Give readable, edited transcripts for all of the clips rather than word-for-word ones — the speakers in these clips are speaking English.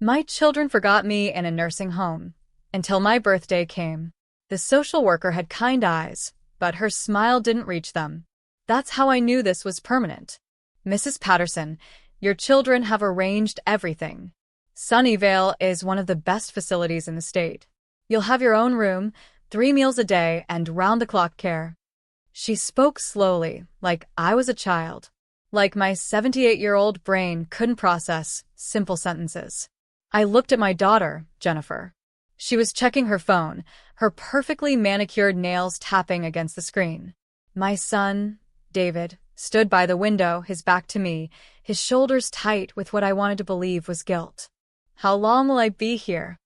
My children forgot me in a nursing home. Until my birthday came. The social worker had kind eyes, but her smile didn't reach them. That's how I knew this was permanent. Mrs. Patterson, your children have arranged everything. Sunnyvale is one of the best facilities in the state. You'll have your own room, 3 meals a day, and round-the-clock care. She spoke slowly, like I was a child. Like my 78-year-old brain couldn't process simple sentences. I looked at my daughter, Jennifer. She was checking her phone, her perfectly manicured nails tapping against the screen. My son, David, stood by the window, his back to me, his shoulders tight with what I wanted to believe was guilt. "How long will I be here?"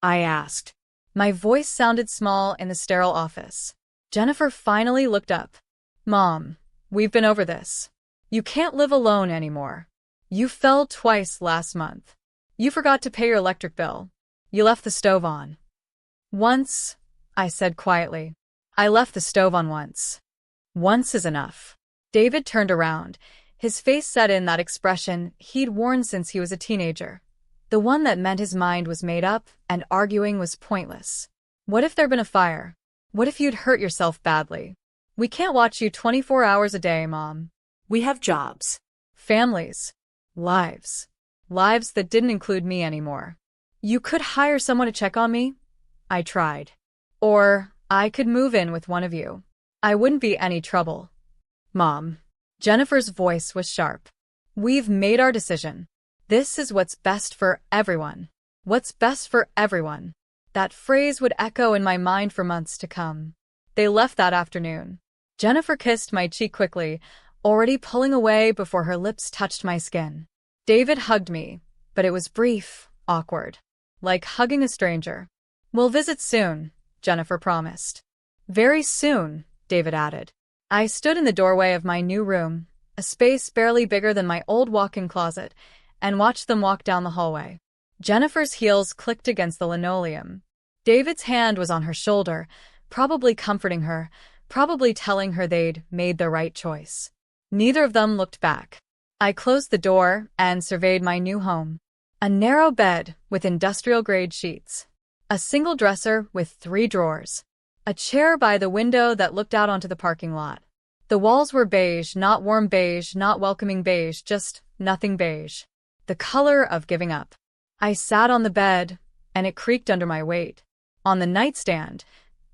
I asked. My voice sounded small in the sterile office. Jennifer finally looked up. "Mom, we've been over this. You can't live alone anymore. You fell twice last month. You forgot to pay your electric bill. You left the stove on." "Once," I said quietly. "I left the stove on once. Once is enough." David turned around. His face set in that expression he'd worn since he was a teenager. The one that meant his mind was made up and arguing was pointless. "What if there'd been a fire? What if you'd hurt yourself badly? We can't watch you 24 hours a day, Mom. We have jobs, families, lives. Lives that didn't include me anymore. You could hire someone to check on me?" I tried. "Or I could move in with one of you. I wouldn't be any trouble." "Mom." Jennifer's voice was sharp. "We've made our decision. This is what's best for everyone. What's best for everyone." That phrase would echo in my mind for months to come. They left that afternoon. Jennifer kissed my cheek quickly, already pulling away before her lips touched my skin. David hugged me, but it was brief, awkward. Like hugging a stranger. "We'll visit soon," Jennifer promised. "Very soon," David added. I stood in the doorway of my new room, a space barely bigger than my old walk-in closet, and watched them walk down the hallway. Jennifer's heels clicked against the linoleum. David's hand was on her shoulder, probably comforting her, probably telling her they'd made the right choice. Neither of them looked back. I closed the door and surveyed my new home. A narrow bed with industrial-grade sheets. A single dresser with 3 drawers. A chair by the window that looked out onto the parking lot. The walls were beige, not warm beige, not welcoming beige, just nothing beige. The color of giving up. I sat on the bed, and it creaked under my weight. On the nightstand,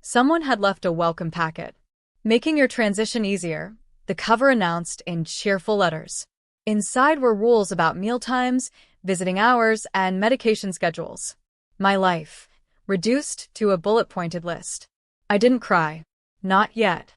someone had left a welcome packet. "Making your transition easier," the cover announced in cheerful letters. Inside were rules about mealtimes, visiting hours, and medication schedules. My life, reduced to a bullet-pointed list. I didn't cry. Not yet.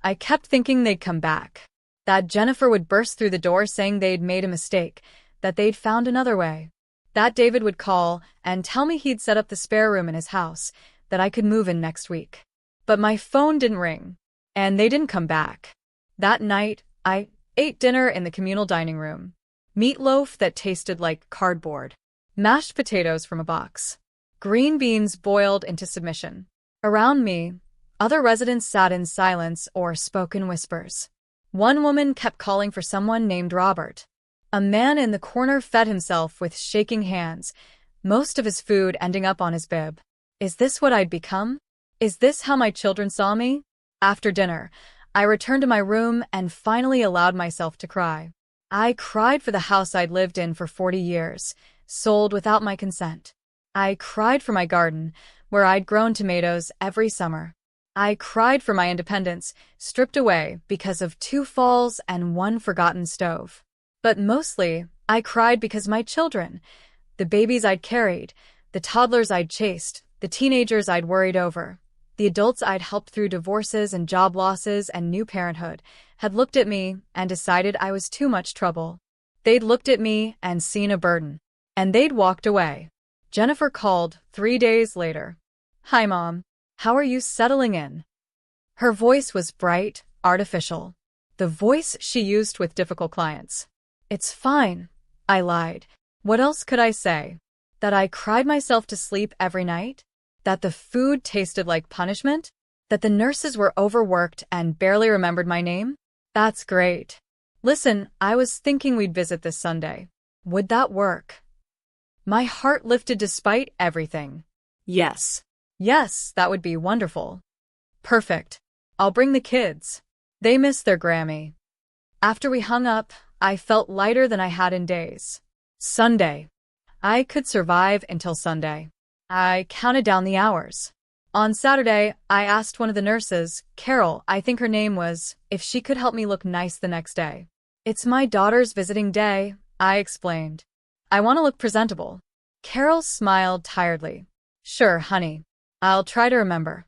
I kept thinking they'd come back. That Jennifer would burst through the door saying they'd made a mistake, that they'd found another way. That David would call and tell me he'd set up the spare room in his house, that I could move in next week. But my phone didn't ring, and they didn't come back. That night, I ate dinner in the communal dining room. Meatloaf that tasted like cardboard. Mashed potatoes from a box. Green beans boiled into submission. Around me, other residents sat in silence or spoke in whispers. One woman kept calling for someone named Robert. A man in the corner fed himself with shaking hands, most of his food ending up on his bib. Is this what I'd become? Is this how my children saw me? After dinner, I returned to my room and finally allowed myself to cry. I cried for the house I'd lived in for 40 years, sold without my consent. I cried for my garden, where I'd grown tomatoes every summer. I cried for my independence, stripped away because of 2 falls and 1 forgotten stove. But mostly, I cried because my children, the babies I'd carried, the toddlers I'd chased, the teenagers I'd worried over, the adults I'd helped through divorces and job losses and new parenthood, had looked at me and decided I was too much trouble. They'd looked at me and seen a burden. And they'd walked away. Jennifer called 3 days later. "Hi, Mom. How are you settling in?" Her voice was bright, artificial. The voice she used with difficult clients. "It's fine," I lied. What else could I say? That I cried myself to sleep every night? That the food tasted like punishment? That the nurses were overworked and barely remembered my name? That's great. Listen, I was thinking we'd visit this Sunday. Would that work? My heart lifted despite everything. Yes. Yes, that would be wonderful. Perfect. I'll bring the kids. They miss their Grammy. After we hung up, I felt lighter than I had in days. Sunday. I could survive until Sunday. I counted down the hours. On Saturday, I asked one of the nurses, Carol, I think her name was, if she could help me look nice the next day. It's my daughter's visiting day, I explained. I want to look presentable. Carol smiled tiredly. Sure, honey. I'll try to remember.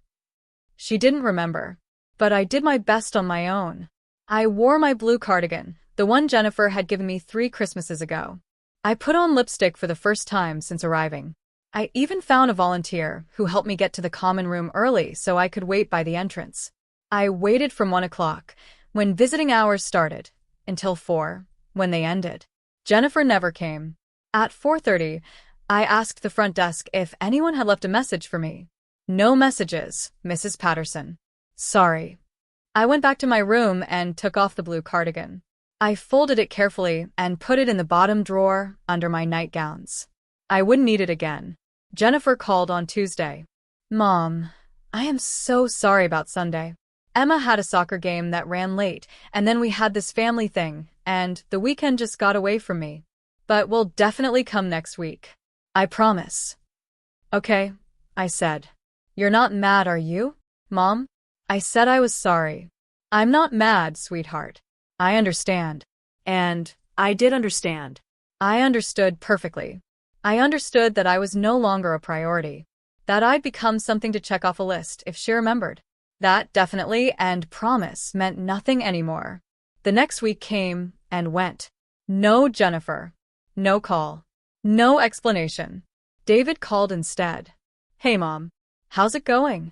She didn't remember, but I did my best on my own. I wore my blue cardigan, the one Jennifer had given me 3 Christmases ago. I put on lipstick for the first time since arriving. I even found a volunteer who helped me get to the common room early so I could wait by the entrance. I waited from 1 o'clock, when visiting hours started, until 4, when they ended. Jennifer never came. At 4:30, I asked the front desk if anyone had left a message for me. No messages, Mrs. Patterson. Sorry. I went back to my room and took off the blue cardigan. I folded it carefully and put it in the bottom drawer under my nightgowns. I wouldn't need it again. Jennifer called on Tuesday. Mom, I am so sorry about Sunday. Emma had a soccer game that ran late, and then we had this family thing, and the weekend just got away from me. But we'll definitely come next week. I promise. Okay, I said. You're not mad, are you, Mom? I said I was sorry. I'm not mad, sweetheart. I understand. And I did understand. I understood perfectly. I understood that I was no longer a priority. That I'd become something to check off a list if she remembered. That definitely and promise meant nothing anymore. The next week came and went. No Jennifer. No call. No explanation. David called instead. Hey, Mom. How's it going?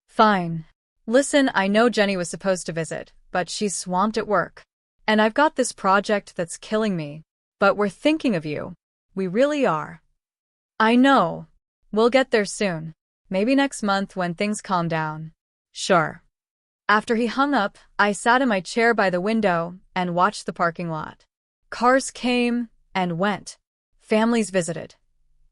Fine. Listen, I know Jenny was supposed to visit, but she's swamped at work. And I've got this project that's killing me. But we're thinking of you. We really are. I know. We'll get there soon. Maybe next month when things calm down. Sure. After he hung up, I sat in my chair by the window and watched the parking lot. Cars came and went. Families visited.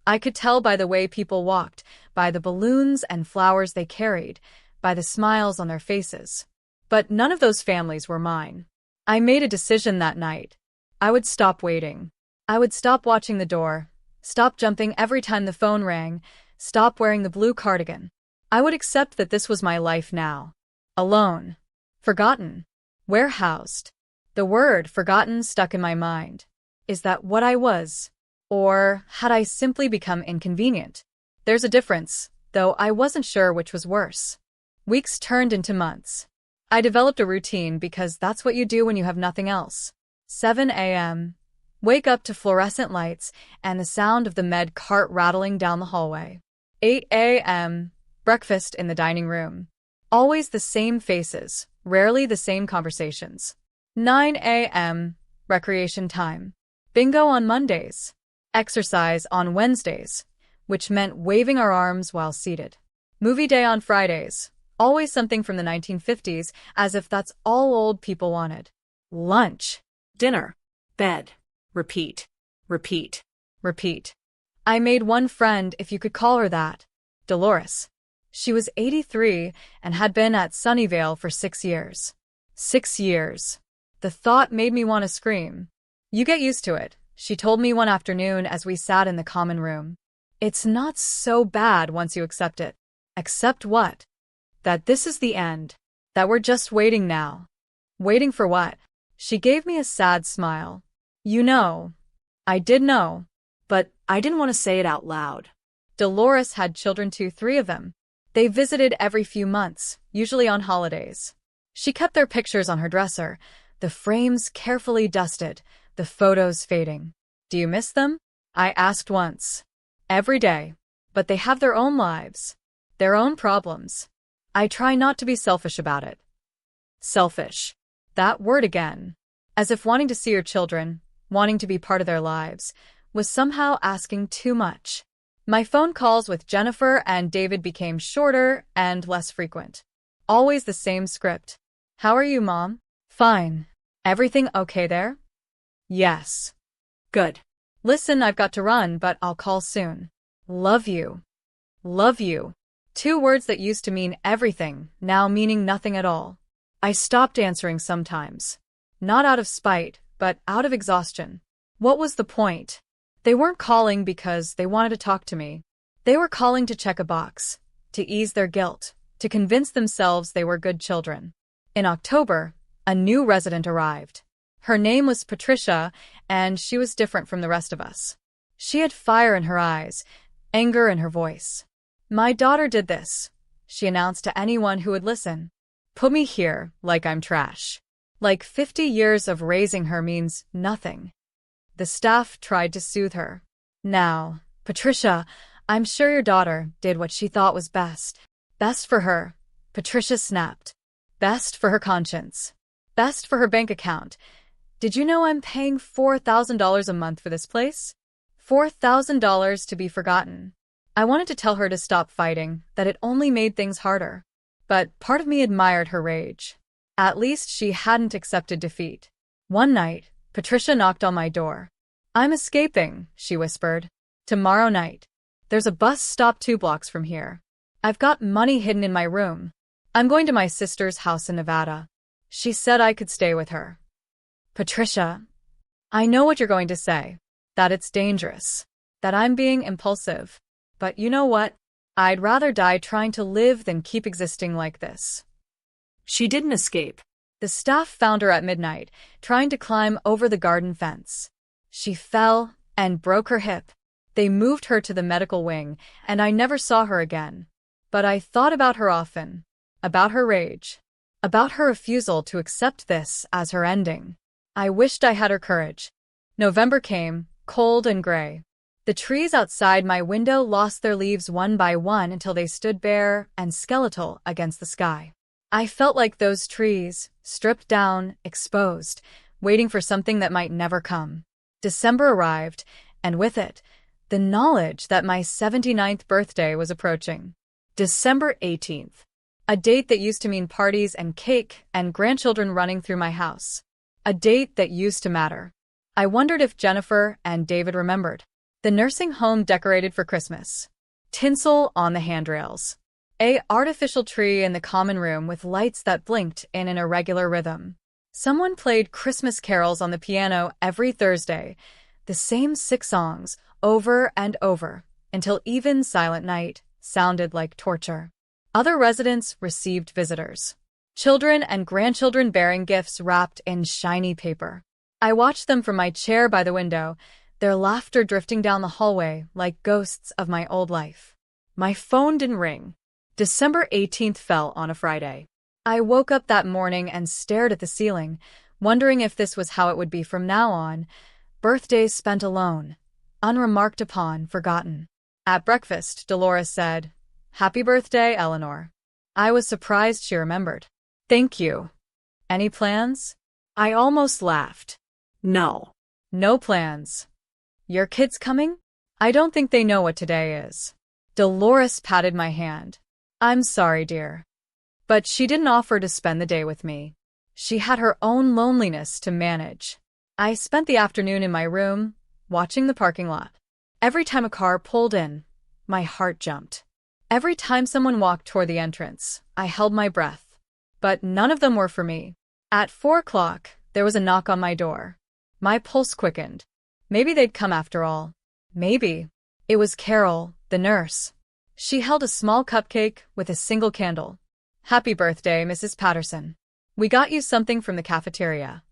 I could tell by the way people walked, by the balloons and flowers they carried, by the smiles on their faces. But none of those families were mine. I made a decision that night. I would stop waiting. I would stop watching the door, stop jumping every time the phone rang, stop wearing the blue cardigan. I would accept that this was my life now. Alone. Forgotten. Warehoused. The word forgotten stuck in my mind. Is that what I was? Or had I simply become inconvenient? There's a difference, though I wasn't sure which was worse. Weeks turned into months. I developed a routine because that's what you do when you have nothing else. 7 a.m. Wake up to fluorescent lights and the sound of the med cart rattling down the hallway. 8 a.m. Breakfast in the dining room. Always the same faces, rarely the same conversations. 9 a.m. Recreation time. Bingo on Mondays. Exercise on Wednesdays, which meant waving our arms while seated. Movie day on Fridays. Always something from the 1950s, as if that's all old people wanted. Lunch. Dinner. Bed. Repeat. Repeat. Repeat. I made one friend, if you could call her that. Dolores. She was 83 and had been at Sunnyvale for 6 years. 6 years. The thought made me want to scream. You get used to it, she told me one afternoon as we sat in the common room. It's not so bad once you accept it. Accept what? That this is the end. That we're just waiting now. Waiting for what? She gave me a sad smile. You know. I did know. But I didn't want to say it out loud. Dolores had children too, 3 of them. They visited every few months, usually on holidays. She kept their pictures on her dresser, the frames carefully dusted, the photos fading. Do you miss them? I asked once. Every day. But they have their own lives. Their own problems. I try not to be selfish about it. Selfish. That word again. As if wanting to see your children, wanting to be part of their lives, was somehow asking too much. My phone calls with Jennifer and David became shorter and less frequent. Always the same script. How are you, Mom? Fine. Everything okay there? Yes. Good. Listen, I've got to run, but I'll call soon. Love you. Love you. 2 words that used to mean everything, now meaning nothing at all. I stopped answering sometimes. Not out of spite, but out of exhaustion. What was the point? They weren't calling because they wanted to talk to me. They were calling to check a box, to ease their guilt, to convince themselves they were good children. In October, a new resident arrived. Her name was Patricia, and she was different from the rest of us. She had fire in her eyes, anger in her voice. My daughter did this, she announced to anyone who would listen. Put me here like I'm trash. Like 50 years of raising her means nothing. The staff tried to soothe her. Now, Patricia, I'm sure your daughter did what she thought was best. Best for her, Patricia snapped. Best for her conscience. Best for her bank account. Did you know I'm paying $4,000 a month for this place? $4,000 to be forgotten. I wanted to tell her to stop fighting, that it only made things harder. But part of me admired her rage. At least she hadn't accepted defeat. One night, Patricia knocked on my door. I'm escaping, she whispered. Tomorrow night. There's a bus stop 2 blocks from here. I've got money hidden in my room. I'm going to my sister's house in Nevada. She said I could stay with her. Patricia, I know what you're going to say. That it's dangerous. That I'm being impulsive. But you know what? I'd rather die trying to live than keep existing like this. She didn't escape. The staff found her at midnight, trying to climb over the garden fence. She fell and broke her hip. They moved her to the medical wing, and I never saw her again. But I thought about her often. About her rage. About her refusal to accept this as her ending. I wished I had her courage. November came, cold and gray. The trees outside my window lost their leaves one by one until they stood bare and skeletal against the sky. I felt like those trees, stripped down, exposed, waiting for something that might never come. December arrived, and with it, the knowledge that my 79th birthday was approaching. December 18th. A date that used to mean parties and cake and grandchildren running through my house. A date that used to matter. I wondered if Jennifer and David remembered. The nursing home decorated for Christmas. Tinsel on the handrails. An artificial tree in the common room with lights that blinked in an irregular rhythm. Someone played Christmas carols on the piano every Thursday, the same 6 songs, over and over, until even Silent Night sounded like torture. Other residents received visitors. Children and grandchildren bearing gifts wrapped in shiny paper. I watched them from my chair by the window, their laughter drifting down the hallway like ghosts of my old life. My phone didn't ring. December 18th fell on a Friday. I woke up that morning and stared at the ceiling, wondering if this was how it would be from now on. Birthdays spent alone, unremarked upon, forgotten. At breakfast, Dolores said, "Happy birthday, Eleanor." I was surprised she remembered. "Thank you. Any plans?" I almost laughed. No. No plans. Your kids coming? I don't think they know what today is. Dolores patted my hand. I'm sorry, dear. But she didn't offer to spend the day with me. She had her own loneliness to manage. I spent the afternoon in my room, watching the parking lot. Every time a car pulled in, my heart jumped. Every time someone walked toward the entrance, I held my breath. But none of them were for me. At 4 o'clock, there was a knock on my door. My pulse quickened. Maybe they'd come after all. Maybe. It was Carol, the nurse. She held a small cupcake with a single candle. "Happy birthday, Mrs. Patterson. We got you something from the cafeteria."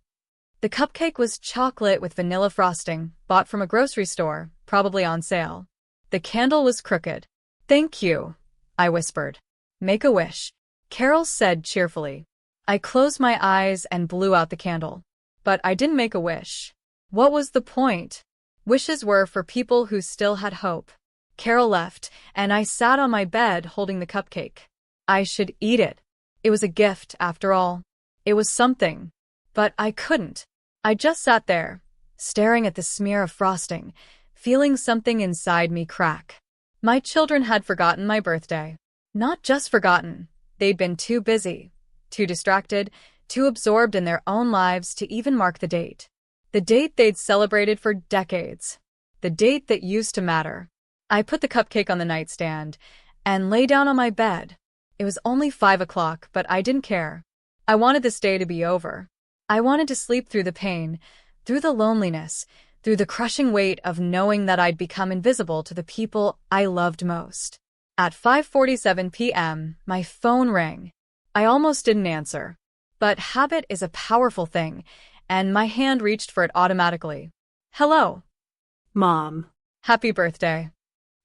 The cupcake was chocolate with vanilla frosting, bought from a grocery store, probably on sale. The candle was crooked. "Thank you," I whispered. "Make a wish," Carol said cheerfully. I closed my eyes and blew out the candle. But I didn't make a wish. What was the point? Wishes were for people who still had hope. Carol left, and I sat on my bed holding the cupcake. I should eat it. It was a gift, after all. It was something. But I couldn't. I just sat there, staring at the smear of frosting, feeling something inside me crack. My children had forgotten my birthday. Not just forgotten. They'd been too busy, too distracted, too absorbed in their own lives to even mark the date. The date they'd celebrated for decades. The date that used to matter. I put the cupcake on the nightstand and lay down on my bed. It was only 5 o'clock, but I didn't care. I wanted this day to be over. I wanted to sleep through the pain, through the loneliness, through the crushing weight of knowing that I'd become invisible to the people I loved most. At 5:47 p.m., my phone rang. I almost didn't answer. But habit is a powerful thing, and my hand reached for it automatically. Hello. Mom. Happy birthday.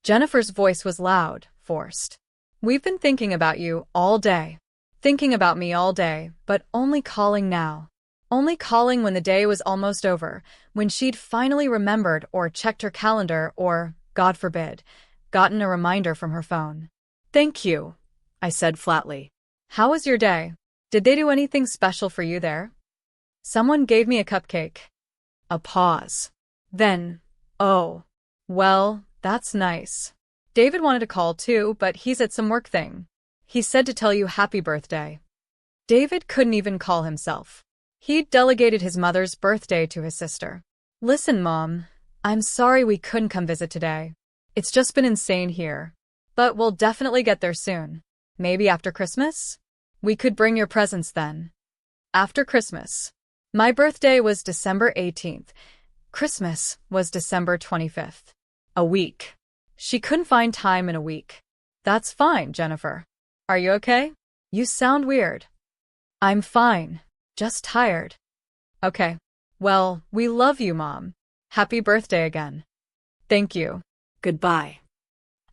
Jennifer's voice was loud, forced. We've been thinking about you all day. Thinking about me all day, but only calling now. Only calling when the day was almost over, when she'd finally remembered or checked her calendar or, God forbid, gotten a reminder from her phone. Thank you, I said flatly. How was your day? Did they do anything special for you there? Someone gave me a cupcake. A pause. Then, oh, well, that's nice. David wanted to call too, but he's at some work thing. He said to tell you happy birthday. David couldn't even call himself. He'd delegated his mother's birthday to his sister. Listen, Mom, I'm sorry we couldn't come visit today. It's just been insane here. But we'll definitely get there soon. Maybe after Christmas? We could bring your presents then. After Christmas. My birthday was December 18th. Christmas was December 25th. A week. She couldn't find time in a week. That's fine, Jennifer. Are you okay? You sound weird. I'm fine. Just tired. Okay. Well, we love you, Mom. Happy birthday again. Thank you. Goodbye.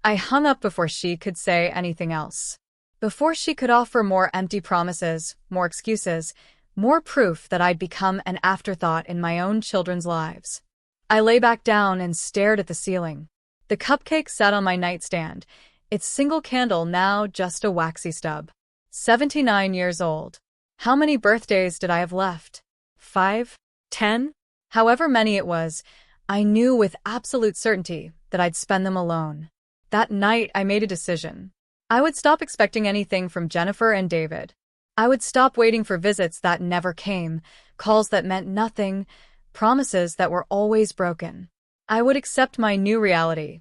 I hung up before she could say anything else. Before she could offer more empty promises, more excuses, more proof that I'd become an afterthought in my own children's lives. I lay back down and stared at the ceiling. The cupcake sat on my nightstand, its single candle now just a waxy stub. 79 years old. How many birthdays did I have left? 5? 10? However many it was, I knew with absolute certainty that I'd spend them alone. That night, I made a decision. I would stop expecting anything from Jennifer and David. I would stop waiting for visits that never came, calls that meant nothing, promises that were always broken. I would accept my new reality.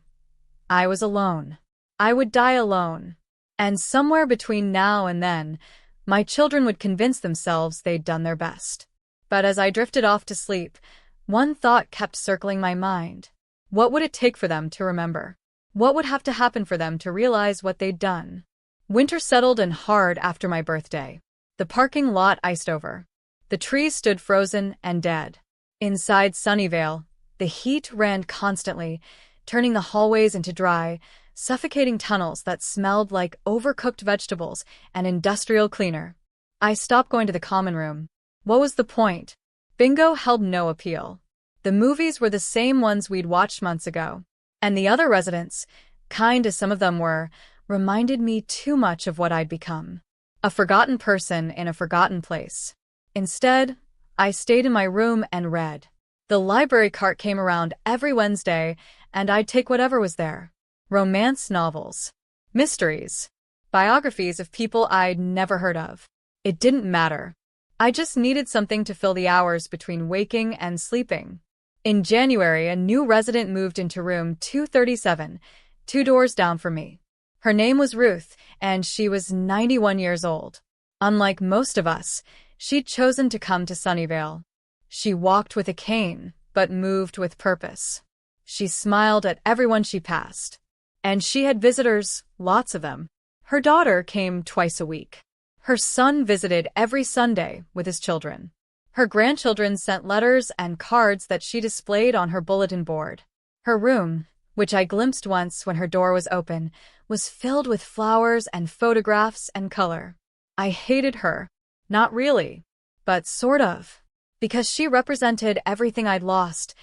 I was alone. I would die alone. And somewhere between now and then, my children would convince themselves they'd done their best. But as I drifted off to sleep, one thought kept circling my mind. What would it take for them to remember? What would have to happen for them to realize what they'd done? Winter settled in hard after my birthday. The parking lot iced over. The trees stood frozen and dead. Inside Sunnyvale, the heat ran constantly, turning the hallways into dry, suffocating tunnels that smelled like overcooked vegetables and industrial cleaner. I stopped going to the common room. What was the point? Bingo held no appeal. The movies were the same ones we'd watched months ago. And the other residents, kind as some of them were, reminded me too much of what I'd become. A forgotten person in a forgotten place. Instead, I stayed in my room and read. The library cart came around every Wednesday, and I'd take whatever was there. Romance novels. Mysteries. Biographies of people I'd never heard of. It didn't matter. I just needed something to fill the hours between waking and sleeping. In January, a new resident moved into room 237, 2 doors down from me. Her name was Ruth, and she was 91 years old. Unlike most of us, she'd chosen to come to Sunnyvale. She walked with a cane, but moved with purpose. She smiled at everyone she passed. And she had visitors, lots of them. Her daughter came twice a week. Her son visited every Sunday with his children. Her grandchildren sent letters and cards that she displayed on her bulletin board. Her room, which I glimpsed once when her door was open, was filled with flowers and photographs and color. I hated her. Not really, but sort of. Because she represented everything I'd lost,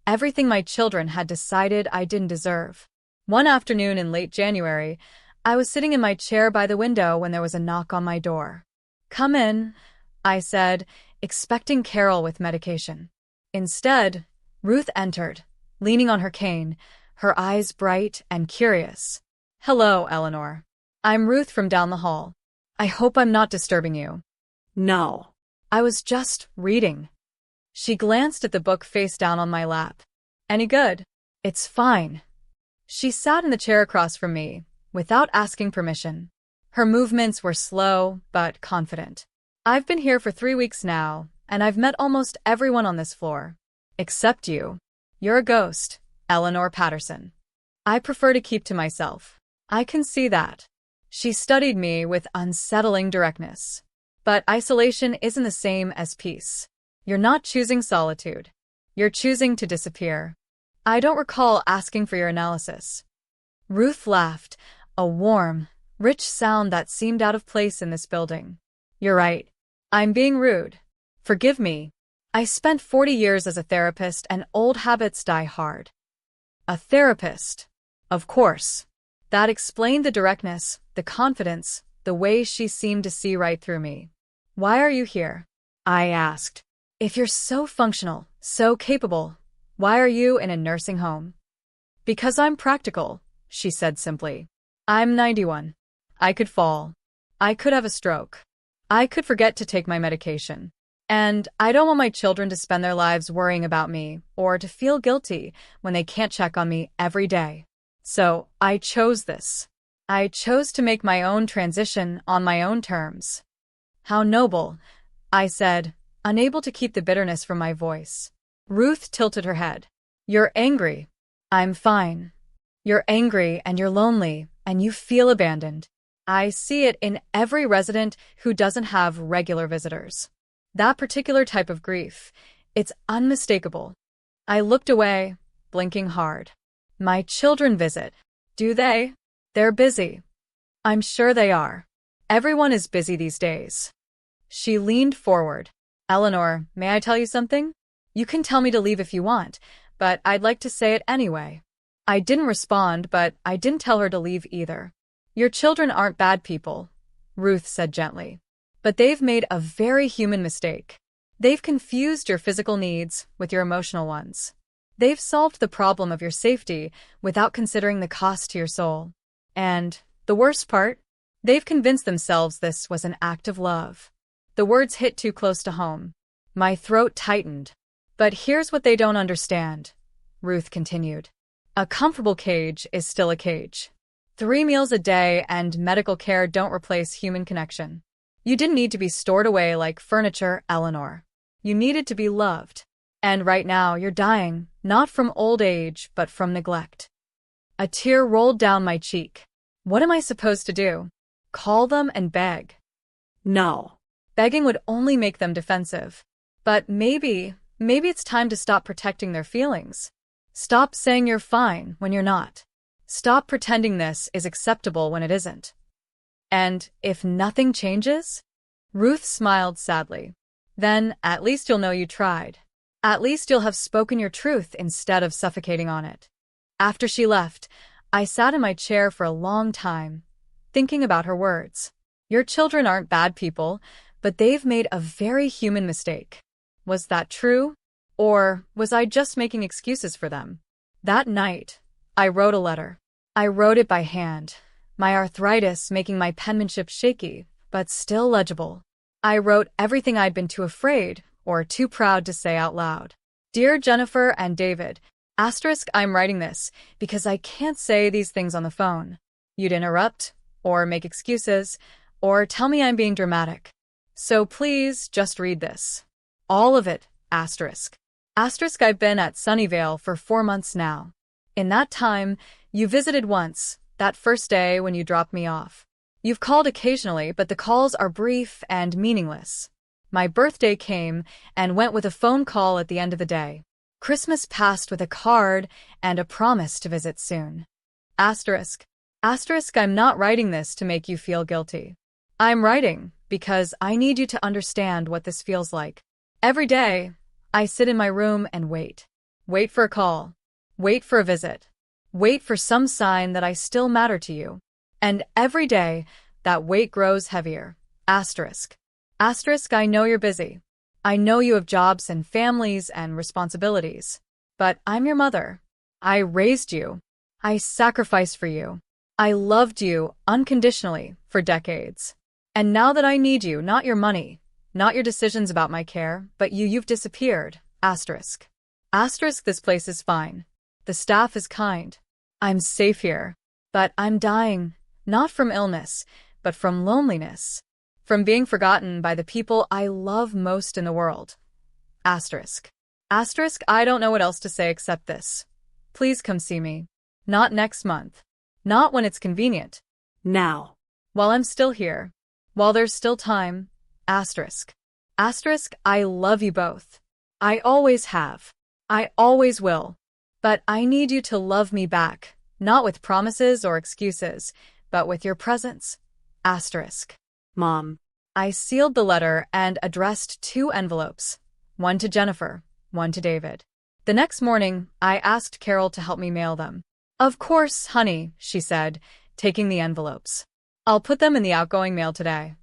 everything my children had decided I didn't deserve. One afternoon in late January, I was sitting in my chair by the window when there was a knock on my door. "Come in," I said, expecting Carol with medication. Instead, Ruth entered, leaning on her cane, her eyes bright and curious. "Hello, Eleanor. I'm Ruth from down the hall. I hope I'm not disturbing you." No. "I was just reading." She glanced at the book face down on my lap. "Any good?" It's fine. She sat in the chair across from me, without asking permission. Her movements were slow, but confident. I've been here for 3 weeks now, and I've met almost everyone on this floor. Except you. You're a ghost, Eleanor Patterson. I prefer to keep to myself. I can see that. She studied me with unsettling directness. But isolation isn't the same as peace. You're not choosing solitude. You're choosing to disappear. I don't recall asking for your analysis. Ruth laughed, a warm, rich sound that seemed out of place in this building. You're right. I'm being rude. Forgive me. I spent 40 years as a therapist and old habits die hard. A therapist. Of course. That explained the directness, the confidence, the way she seemed to see right through me. Why are you here? I asked. If you're so functional, so capable, why are you in a nursing home? Because I'm practical, she said simply. I'm 91. I could fall. I could have a stroke. I could forget to take my medication. And I don't want my children to spend their lives worrying about me or to feel guilty when they can't check on me every day. So I chose this. I chose to make my own transition on my own terms. How noble, I said, unable to keep the bitterness from my voice. Ruth tilted her head. You're angry. I'm fine. You're angry and you're lonely and you feel abandoned. I see it in every resident who doesn't have regular visitors. That particular type of grief, it's unmistakable. I looked away, blinking hard. My children visit. Do they? They're busy. I'm sure they are. Everyone is busy these days. She leaned forward. Eleanor, may I tell you something? You can tell me to leave if you want, but I'd like to say it anyway. I didn't respond, but I didn't tell her to leave either. Your children aren't bad people, Ruth said gently. But they've made a very human mistake. They've confused your physical needs with your emotional ones. They've solved the problem of your safety without considering the cost to your soul. And, the worst part, they've convinced themselves this was an act of love. The words hit too close to home. My throat tightened. But here's what they don't understand, Ruth continued. A comfortable cage is still a cage. 3 meals a day and medical care don't replace human connection. You didn't need to be stored away like furniture, Eleanor. You needed to be loved. And right now you're dying, not from old age, but from neglect. A tear rolled down my cheek. What am I supposed to do? Call them and beg? No. Begging would only make them defensive. But maybe it's time to stop protecting their feelings. Stop saying you're fine when you're not. Stop pretending this is acceptable when it isn't. And if nothing changes? Ruth smiled sadly. Then at least you'll know you tried. At least you'll have spoken your truth instead of suffocating on it. After she left, I sat in my chair for a long time, thinking about her words. Your children aren't bad people, but they've made a very human mistake. Was that true? Or was I just making excuses for them? That night, I wrote a letter. I wrote it by hand, my arthritis making my penmanship shaky, but still legible. I wrote everything I'd been too afraid or too proud to say out loud. Dear Jennifer and David, I'm writing this because I can't say these things on the phone. You'd interrupt, or make excuses, or tell me I'm being dramatic. So please just read this. All of it, I've been at Sunnyvale for 4 months now. In that time, you visited once, that first day when you dropped me off. You've called occasionally, but the calls are brief and meaningless. My birthday came and went with a phone call at the end of the day. Christmas passed with a card and a promise to visit soon. I'm not writing this to make you feel guilty. I'm writing because I need you to understand what this feels like. Every day, I sit in my room and wait. Wait for a call. Wait for a visit. Wait for some sign that I still matter to you. And every day, that weight grows heavier. I know you're busy. I know you have jobs and families and responsibilities. But I'm your mother. I raised you. I sacrificed for you. I loved you unconditionally for decades. And now that I need you, not your money, not your decisions about my care, but you've disappeared. This place is fine. The staff is kind. I'm safe here. But I'm dying, not from illness, but from loneliness. From being forgotten by the people I love most in the world. Asterisk. Asterisk, I don't know what else to say except this. Please come see me. Not next month. Not when it's convenient. Now. While I'm still here. While there's still time. Asterisk. Asterisk, I love you both. I always have. I always will. But I need you to love me back, not with promises or excuses, but with your presence. Asterisk. Mom. I sealed the letter and addressed 2 envelopes, one to Jennifer, one to David. The next morning, I asked Carol to help me mail them. Of course, honey, she said, taking the envelopes. I'll put them in the outgoing mail today.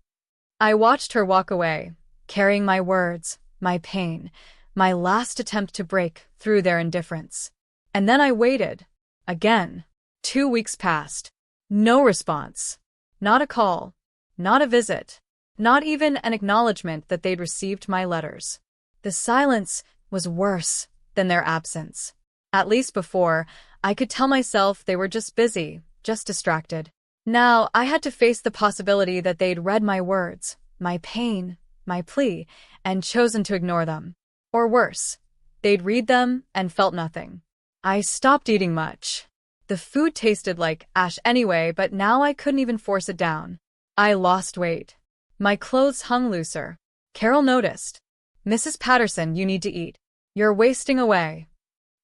I watched her walk away, carrying my words, my pain, my last attempt to break through their indifference. And then I waited. Again. 2 weeks passed. No response. Not a call. Not a visit. Not even an acknowledgement that they'd received my letters. The silence was worse than their absence. At least before, I could tell myself they were just busy, just distracted. Now, I had to face the possibility that they'd read my words, my pain, my plea, and chosen to ignore them. Or worse, they'd read them and felt nothing. I stopped eating much. The food tasted like ash anyway, but now I couldn't even force it down. I lost weight. My clothes hung looser. Carol noticed. Mrs. Patterson, you need to eat. You're wasting away.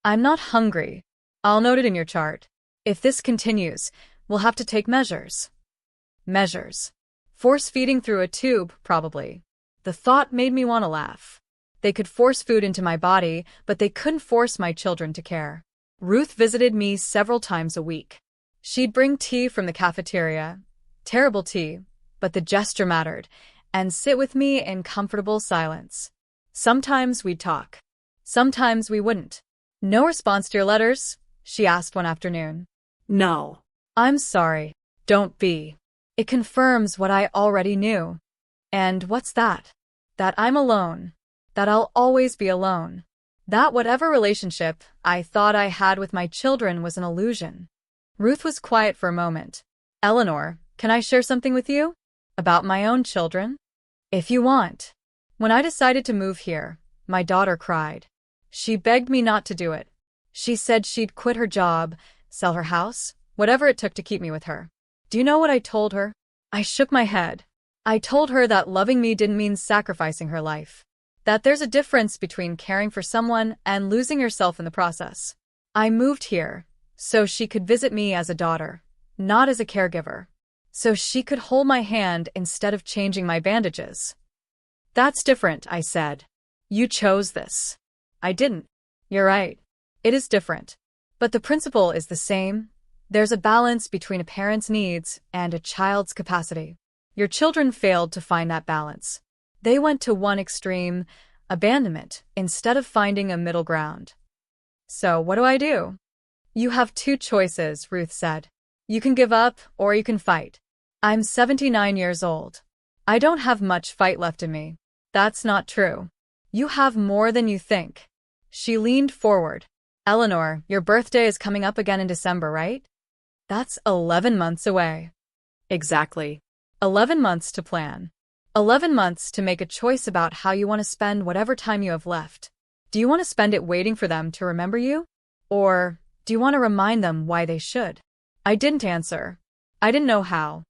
I'm not hungry. I'll note it in your chart. If this continues, we'll have to take measures. Measures. Force feeding through a tube, probably. The thought made me want to laugh. They could force food into my body, but they couldn't force my children to care. Ruth visited me several times a week. She'd bring tea from the cafeteria. Terrible tea, but the gesture mattered, and sit with me in comfortable silence. Sometimes we'd talk. Sometimes we wouldn't. No response to your letters? She asked one afternoon. No. I'm sorry. Don't be. It confirms what I already knew. And what's that? That I'm alone. That I'll always be alone. That whatever relationship I thought I had with my children was an illusion. Ruth was quiet for a moment. Eleanor, can I share something with you? About my own children? If you want. When I decided to move here, my daughter cried. She begged me not to do it. She said she'd quit her job, sell her house, whatever it took to keep me with her. Do you know what I told her? I shook my head. I told her that loving me didn't mean sacrificing her life. That there's a difference between caring for someone and losing yourself in the process. I moved here so she could visit me as a daughter, not as a caregiver. So she could hold my hand instead of changing my bandages. That's different, I said. You chose this. I didn't. You're right. It is different. But the principle is the same. There's a balance between a parent's needs and a child's capacity. Your children failed to find that balance. They went to one extreme, abandonment, instead of finding a middle ground. So what do? You have 2 choices, Ruth said. You can give up or you can fight. I'm 79 years old. I don't have much fight left in me. That's not true. You have more than you think. She leaned forward. Eleanor, your birthday is coming up again in December, right? That's 11 months away. Exactly. 11 months to plan. 11 months to make a choice about how you want to spend whatever time you have left. Do you want to spend it waiting for them to remember you? Or do you want to remind them why they should? I didn't answer. I didn't know how.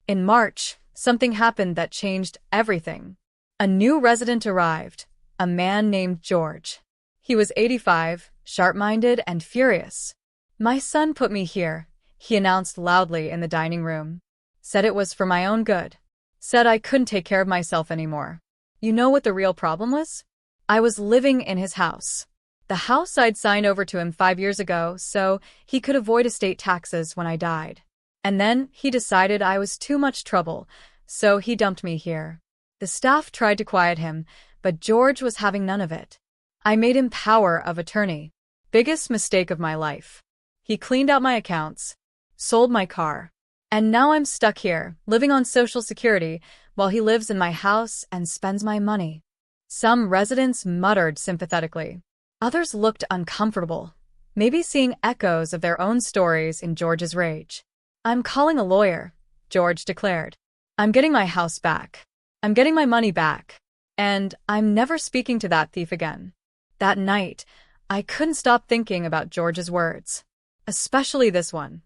In March, something happened that changed everything. A new resident arrived, a man named George. He was 85, sharp-minded and furious. My son put me here, he announced loudly in the dining room. Said it was for my own good. Said I couldn't take care of myself anymore. You know what the real problem was? I was living in his house. The house I'd signed over to him 5 years ago so he could avoid estate taxes when I died. And then he decided I was too much trouble, so he dumped me here. The staff tried to quiet him, but George was having none of it. I made him power of attorney. Biggest mistake of my life. He cleaned out my accounts, sold my car. And now I'm stuck here, living on Social Security, while he lives in my house and spends my money. Some residents muttered sympathetically. Others looked uncomfortable. maybe seeing echoes of their own stories in George's rage. "I'm calling a lawyer," George declared. "I'm getting my house back. I'm getting my money back. And I'm never speaking to that thief again." That night, I couldn't stop thinking about George's words. Especially this one.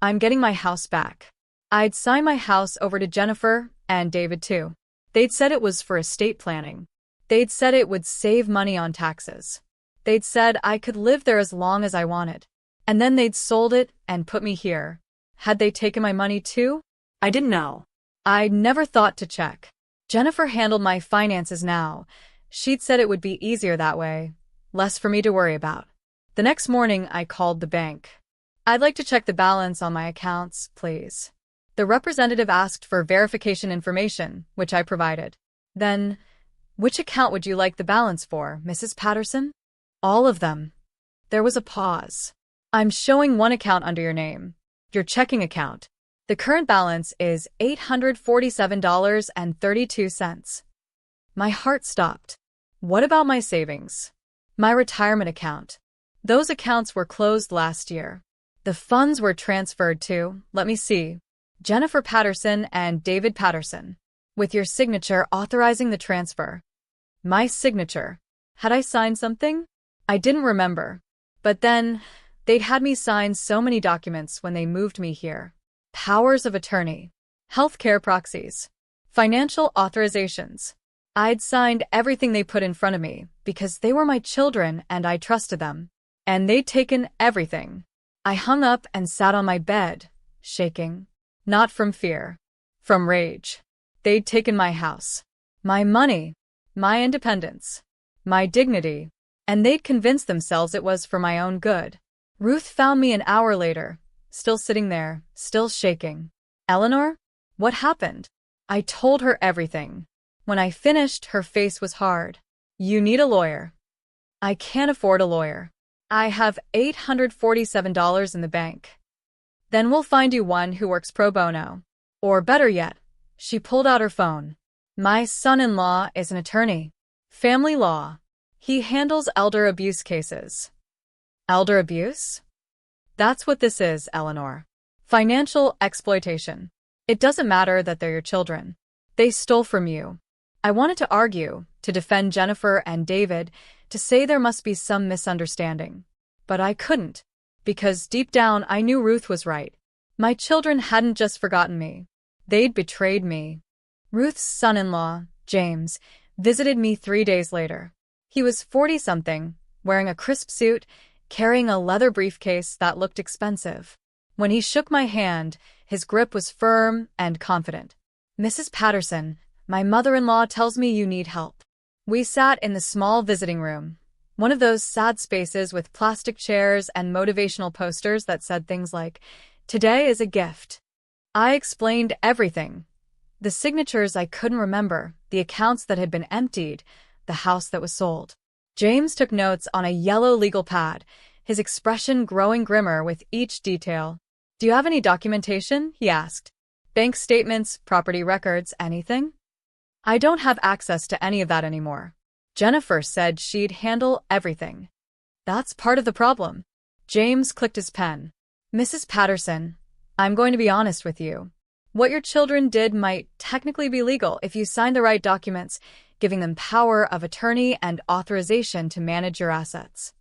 "I'm getting my house back." I'd signed my house over to Jennifer and David too. They'd said it was for estate planning. They'd said it would save money on taxes. They'd said I could live there as long as I wanted. And then they'd sold it and put me here. Had they taken my money too? I didn't know. I'd never thought to check. Jennifer handled my finances now. She'd said it would be easier that way, less for me to worry about. The next morning, I called the bank. "I'd like to check the balance on my accounts, please." The representative asked for verification information, which I provided. Then, "Which account would you like the balance for, Mrs. Patterson?" "All of them." There was a pause. "I'm showing one account under your name, your checking account. The current balance is $847.32. My heart stopped. "What about my savings? My retirement account?" "Those accounts were closed last year. The funds were transferred to, let me see, Jennifer Patterson and David Patterson, with your signature authorizing the transfer." My signature. Had I signed something? I didn't remember. But then, they'd had me sign so many documents when they moved me here. Powers of attorney, healthcare proxies, financial authorizations. I'd signed everything they put in front of me because they were my children and I trusted them. And they'd taken everything. I hung up and sat on my bed, shaking. Not from fear. From rage. They'd taken my house, my money, my independence, my dignity, and they'd convinced themselves it was for my own good. Ruth found me an hour later, still sitting there, still shaking. "Eleanor? What happened?" I told her everything. When I finished, her face was hard. "You need a lawyer." "I can't afford a lawyer. I have $847 in the bank." "Then we'll find you one who works pro bono. Or better yet," she pulled out her phone. "My son-in-law is an attorney. Family law. He handles elder abuse cases." Elder abuse? That's what this is, Eleanor. Financial exploitation. It doesn't matter that they're your children. They stole from you. I wanted to argue, to defend Jennifer and David, to say there must be some misunderstanding. But I couldn't. Because deep down I knew Ruth was right. My children hadn't just forgotten me. They'd betrayed me. Ruth's son-in-law, James, visited me 3 days later. He was 40-something, wearing a crisp suit, carrying a leather briefcase that looked expensive. When he shook my hand, his grip was firm and confident. "Mrs. Patterson, my mother-in-law tells me you need help." We sat in the small visiting room, one of those sad spaces with plastic chairs and motivational posters that said things like, "Today is a gift." I explained everything. The signatures I couldn't remember, the accounts that had been emptied, the house that was sold. James took notes on a yellow legal pad, his expression growing grimmer with each detail. "Do you have any documentation?" he asked. "Bank statements, property records, anything?" "I don't have access to any of that anymore. Jennifer said she'd handle everything." "That's part of the problem." James clicked his pen. "Mrs. Patterson, I'm going to be honest with you. What your children did might technically be legal if you signed the right documents, giving them power of attorney and authorization to manage your assets."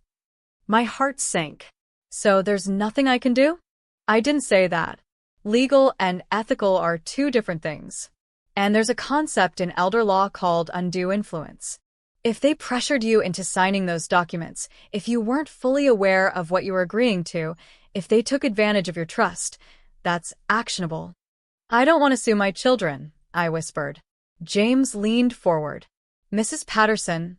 My heart sank. "So there's nothing I can do?" "I didn't say that. Legal and ethical are two different things. And there's a concept in elder law called undue influence. If they pressured you into signing those documents, if you weren't fully aware of what you were agreeing to, if they took advantage of your trust, that's actionable." "I don't want to sue my children," I whispered. James leaned forward. "Mrs. Patterson,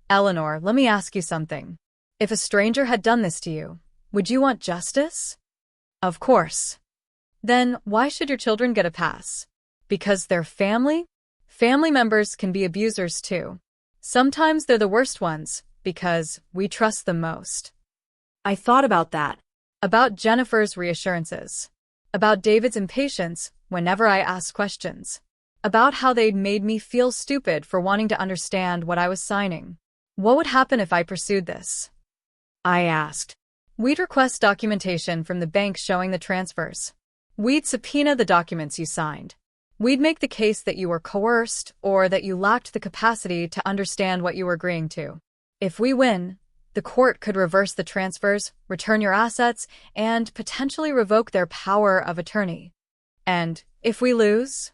Eleanor, let me ask you something. If a stranger had done this to you, would you want justice?" "Of course." "Then why should your children get a pass? Because they're family? Family members can be abusers too. Sometimes they're the worst ones, because we trust them most." I thought about that. About Jennifer's reassurances. About David's impatience whenever I asked questions. About how they'd made me feel stupid for wanting to understand what I was signing. What would happen if I pursued this? I asked. We'd request documentation from the bank showing the transfers. We'd subpoena the documents you signed. We'd make the case that you were coerced or that you lacked the capacity to understand what you were agreeing to. If we win, the court could reverse the transfers, return your assets, and potentially revoke their power of attorney. And if we lose,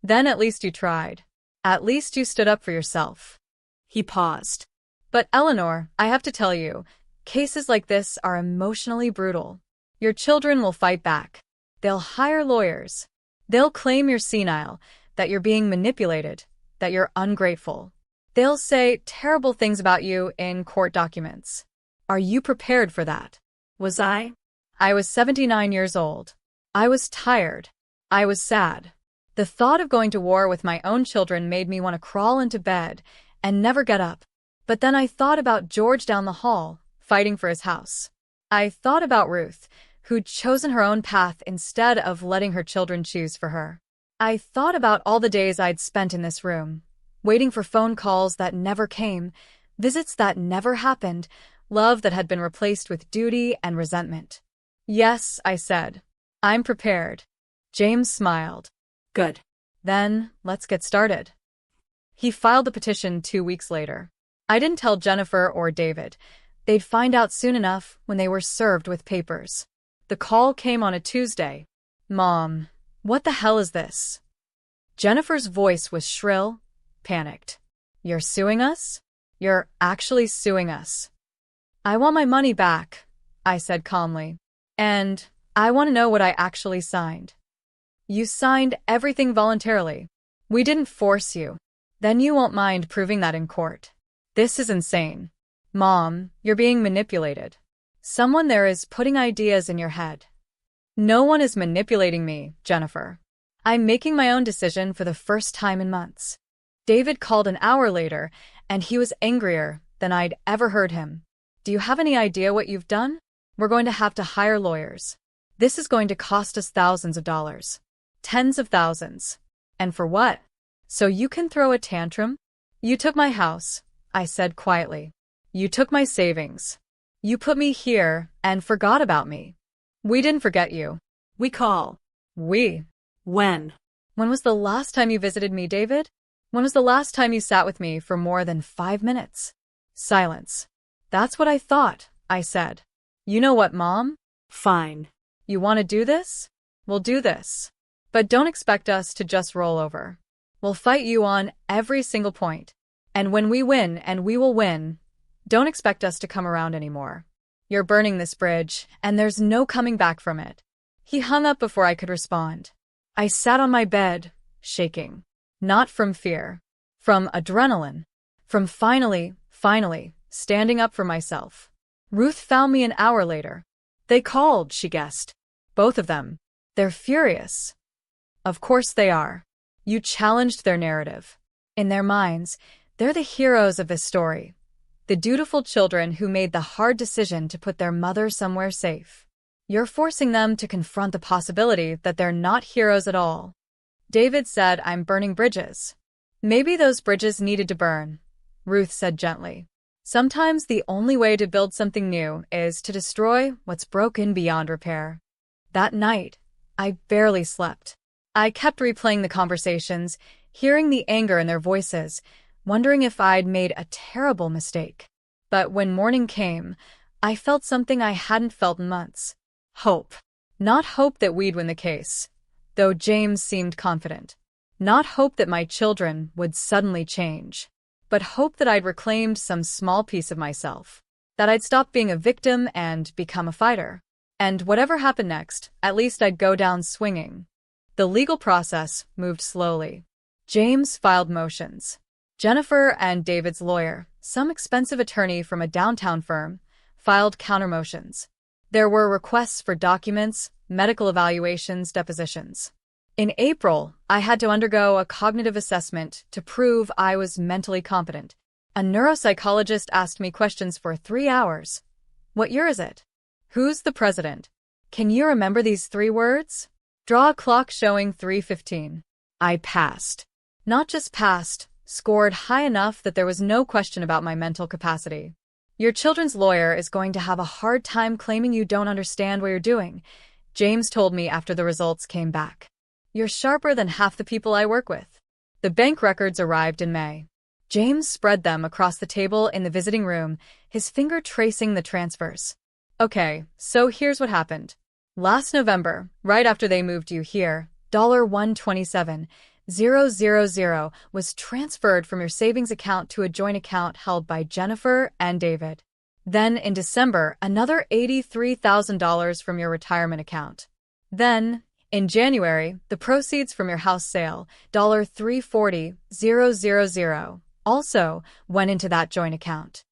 then at least you tried. At least you stood up for yourself. He paused. But Eleanor, I have to tell you, cases like this are emotionally brutal. Your children will fight back. They'll hire lawyers. They'll claim you're senile, that you're being manipulated, that you're ungrateful. They'll say terrible things about you in court documents. Are you prepared for that? Was I? I was 79 years old. I was tired. I was sad. The thought of going to war with my own children made me want to crawl into bed and never get up. But then I thought about George down the hall, fighting for his house. I thought about Ruth, who'd chosen her own path instead of letting her children choose for her. I thought about all the days I'd spent in this room, waiting for phone calls that never came, visits that never happened, love that had been replaced with duty and resentment. Yes, I said. I'm prepared. James smiled. Good. Then, let's get started. He filed the petition 2 weeks later. I didn't tell Jennifer or David. They'd find out soon enough when they were served with papers. The call came on a Tuesday. Mom, what the hell is this? Jennifer's voice was shrill, panicked. You're suing us? You're actually suing us. I want my money back, I said calmly. And I want to know what I actually signed. You signed everything voluntarily. We didn't force you. Then you won't mind proving that in court. This is insane. Mom, you're being manipulated. Someone there is putting ideas in your head. No one is manipulating me, Jennifer. I'm making my own decision for the first time in months. David called an hour later, and he was angrier than I'd ever heard him. Do you have any idea what you've done? We're going to have to hire lawyers. This is going to cost us thousands of dollars. Tens of thousands. And for what? So you can throw a tantrum? You took my house, I said quietly. You took my savings. You put me here and forgot about me. We didn't forget you. We call. We? When? When was the last time you visited me, David? When was the last time you sat with me for more than 5 minutes? Silence. That's what I thought, I said. You know what, Mom? Fine. You want to do this? We'll do this. But don't expect us to just roll over. We'll fight you on every single point. And when we win, and we will win, don't expect us to come around anymore. You're burning this bridge, and there's no coming back from it. He hung up before I could respond. I sat on my bed, shaking. Not from fear. From adrenaline. From finally standing up for myself. Ruth found me an hour later. They called, she guessed. Both of them. They're furious. Of course they are. You challenged their narrative. In their minds, they're the heroes of this story. The dutiful children who made the hard decision to put their mother somewhere safe. You're forcing them to confront the possibility that they're not heroes at all. David said I'm burning bridges. Maybe those bridges needed to burn, Ruth said gently. Sometimes the only way to build something new is to destroy what's broken beyond repair. That night, I barely slept. I kept replaying the conversations, hearing the anger in their voices, wondering if I'd made a terrible mistake. But when morning came, I felt something I hadn't felt in months. Hope. Not hope that we'd win the case, though James seemed confident. Not hope that my children would suddenly change, but hope that I'd reclaimed some small piece of myself, that I'd stop being a victim and become a fighter. And whatever happened next, at least I'd go down swinging. The legal process moved slowly. James filed motions. Jennifer and David's lawyer, some expensive attorney from a downtown firm, filed countermotions. There were requests for documents, medical evaluations, depositions. In April, I had to undergo a cognitive assessment to prove I was mentally competent. A neuropsychologist asked me questions for 3 hours. What year is it? Who's the president? Can you remember these 3 words? Draw a clock showing 3:15. I passed. Not just passed, scored high enough that there was no question about my mental capacity. Your children's lawyer is going to have a hard time claiming you don't understand what you're doing, James told me after the results came back. You're sharper than half the people I work with. The bank records arrived in May. James spread them across the table in the visiting room, his finger tracing the transfers. Okay, so here's what happened. Last November, right after they moved you here, $127,000 was transferred from your savings account to a joint account held by Jennifer and David. Then, in December, another $83,000 from your retirement account. Then, in January, the proceeds from your house sale, $340,000, also went into that joint account.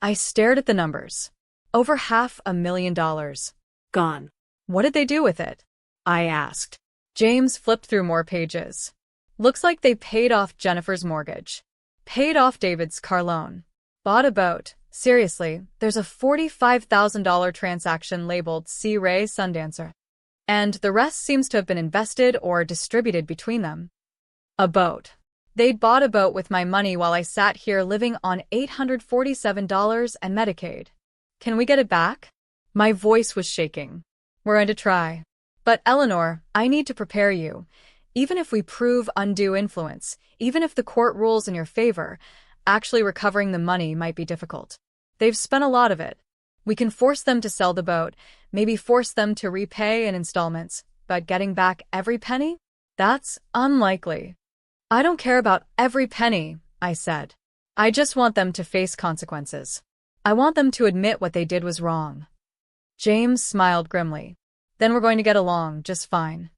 I stared at the numbers. Over $500,000. Gone. What did they do with it? I asked. James flipped through more pages. Looks like they paid off Jennifer's mortgage. Paid off David's car loan. Bought a boat. Seriously, there's a $45,000 transaction labeled Sea Ray Sundancer. And the rest seems to have been invested or distributed between them. A boat. They'd bought a boat with my money while I sat here living on $847 and Medicaid. Can we get it back? My voice was shaking. We're going to try. But Eleanor, I need to prepare you. Even if we prove undue influence, even if the court rules in your favor, actually recovering the money might be difficult. They've spent a lot of it. We can force them to sell the boat, maybe force them to repay in installments, but getting back every penny? That's unlikely. I don't care about every penny, I said. I just want them to face consequences. I want them to admit what they did was wrong. James smiled grimly. Then we're going to get along just fine.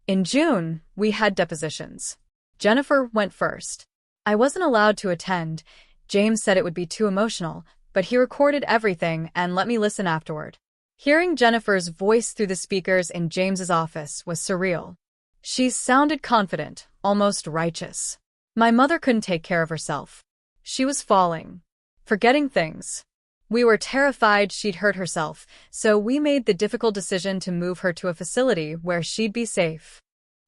In June, we had depositions. Jennifer went first. I wasn't allowed to attend. James said it would be too emotional, but he recorded everything and let me listen afterward. Hearing Jennifer's voice through the speakers in James's office was surreal. She sounded confident, almost righteous. My mother couldn't take care of herself. She was falling, forgetting things. We were terrified she'd hurt herself, so we made the difficult decision to move her to a facility where she'd be safe.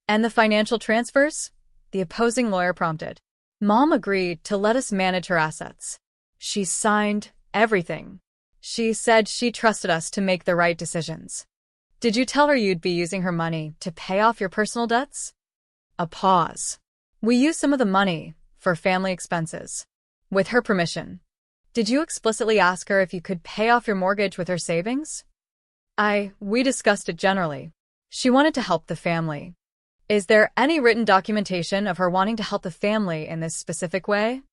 And the financial transfers? The opposing lawyer prompted. Mom agreed to let us manage her assets. She signed everything. She said she trusted us to make the right decisions. Did you tell her you'd be using her money to pay off your personal debts? A pause. We used some of the money for family expenses. With her permission. Did you explicitly ask her if you could pay off your mortgage with her savings? We discussed it generally. She wanted to help the family. Is there any written documentation of her wanting to help the family in this specific way?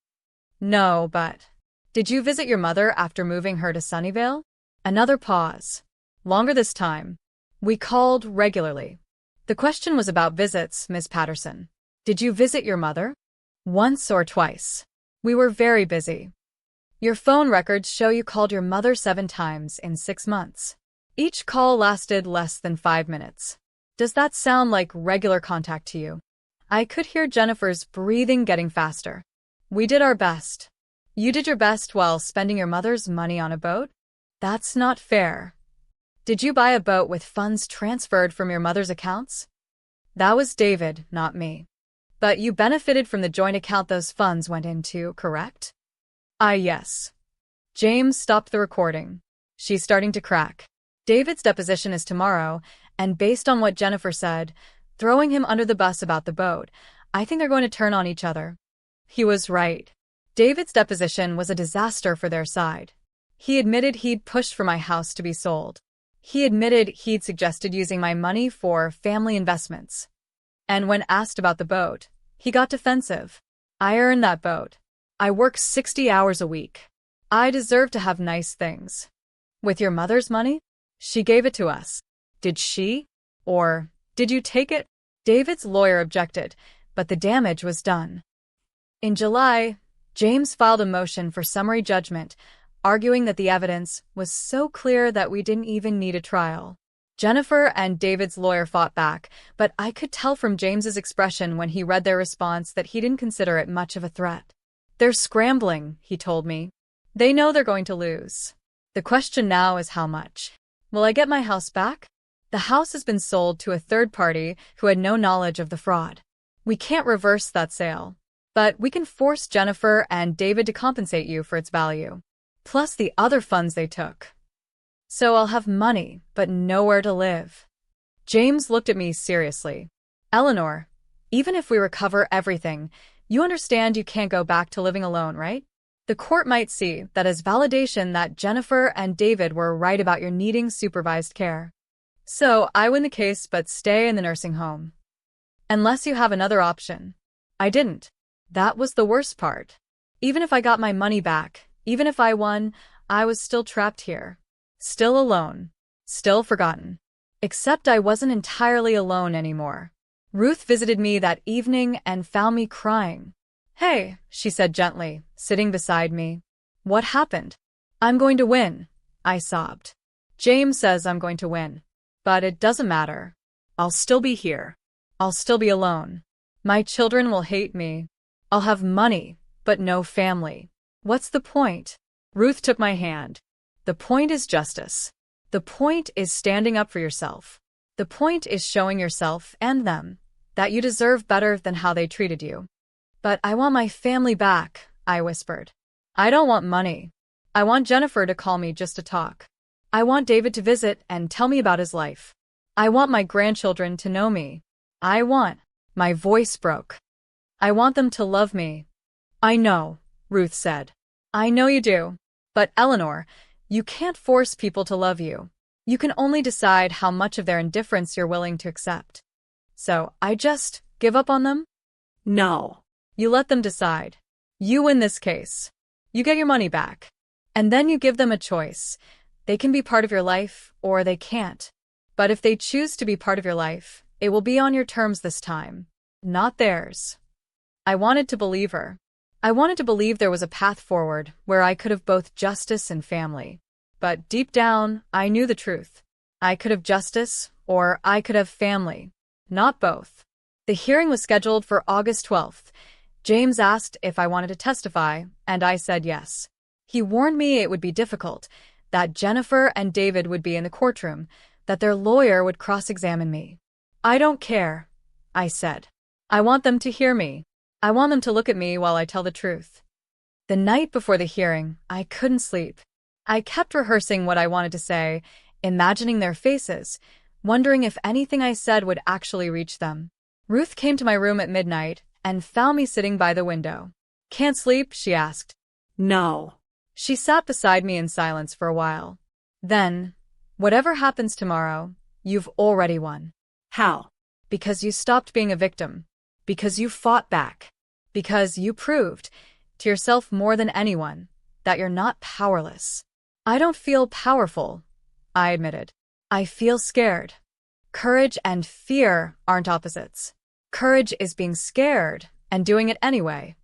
No, but... Did you visit your mother after moving her to Sunnyvale? Another pause. Longer this time. We called regularly. The question was about visits, Ms. Patterson. Did you visit your mother? Once or twice. We were very busy. Your phone records show you called your mother 7 times in 6 months. Each call lasted less than 5 minutes. Does that sound like regular contact to you? I could hear Jennifer's breathing getting faster. We did our best. You did your best while spending your mother's money on a boat? That's not fair. Did you buy a boat with funds transferred from your mother's accounts? That was David, not me. But you benefited from the joint account those funds went into, correct? Yes. James stopped the recording. She's starting to crack. David's deposition is tomorrow, and based on what Jennifer said, throwing him under the bus about the boat, I think they're going to turn on each other. He was right. David's deposition was a disaster for their side. He admitted he'd pushed for my house to be sold. He admitted he'd suggested using my money for family investments. And when asked about the boat, he got defensive. I earned that boat. I work 60 hours a week. I deserve to have nice things. With your mother's money? She gave it to us. Did she? Or did you take it? David's lawyer objected, but the damage was done. In July, James filed a motion for summary judgment, arguing that the evidence was so clear that we didn't even need a trial. Jennifer and David's lawyer fought back, but I could tell from James's expression when he read their response that he didn't consider it much of a threat. They're scrambling, he told me. They know they're going to lose. The question now is how much. Will I get my house back? The house has been sold to a third party who had no knowledge of the fraud. We can't reverse that sale. But we can force Jennifer and David to compensate you for its value. plus the other funds they took. So I'll have money, but nowhere to live. James looked at me seriously. Eleanor, even if we recover everything, you understand you can't go back to living alone, right? The court might see that as validation that Jennifer and David were right about your needing supervised care. So I win the case but stay in the nursing home. Unless you have another option. I didn't. That was the worst part. Even if I got my money back, even if I won, I was still trapped here. Still alone. Still forgotten. Except I wasn't entirely alone anymore. Ruth visited me that evening and found me crying. "Hey," she said gently, sitting beside me. "What happened?" "I'm going to win," I sobbed. "James says I'm going to win. But it doesn't matter. I'll still be here. I'll still be alone. My children will hate me. I'll have money, but no family. What's the point?" Ruth took my hand. "The point is justice. The point is standing up for yourself. The point is showing yourself and them that you deserve better than how they treated you." "But I want my family back," I whispered. "I don't want money. I want Jennifer to call me just to talk. I want David to visit and tell me about his life. I want my grandchildren to know me. I want—" My voice broke. "I want them to love me." "I know," Ruth said. "I know you do. But Eleanor, you can't force people to love you. You can only decide how much of their indifference you're willing to accept. So I just give up on them?" No. You let them decide. You win this case. You get your money back. And then you give them a choice. They can be part of your life, or they can't. But if they choose to be part of your life, it will be on your terms this time, not theirs. I wanted to believe her. I wanted to believe there was a path forward where I could have both justice and family. But deep down, I knew the truth. I could have justice, or I could have family. Not both. The hearing was scheduled for August 12th. James asked if I wanted to testify, and I said yes. He warned me it would be difficult, that Jennifer and David would be in the courtroom, that their lawyer would cross-examine me. "I don't care," I said. "I want them to hear me. I want them to look at me while I tell the truth." The night before the hearing, I couldn't sleep. I kept rehearsing what I wanted to say, imagining their faces, wondering if anything I said would actually reach them. Ruth came to my room at midnight and found me sitting by the window. "Can't sleep?" she asked. No. She sat beside me in silence for a while. Then, "Whatever happens tomorrow, you've already won. How? Because you stopped being a victim. Because you fought back. Because you proved, to yourself more than anyone, that you're not powerless." "I don't feel powerful," I admitted. "I feel scared." Courage and fear aren't opposites. Courage is being scared and doing it anyway.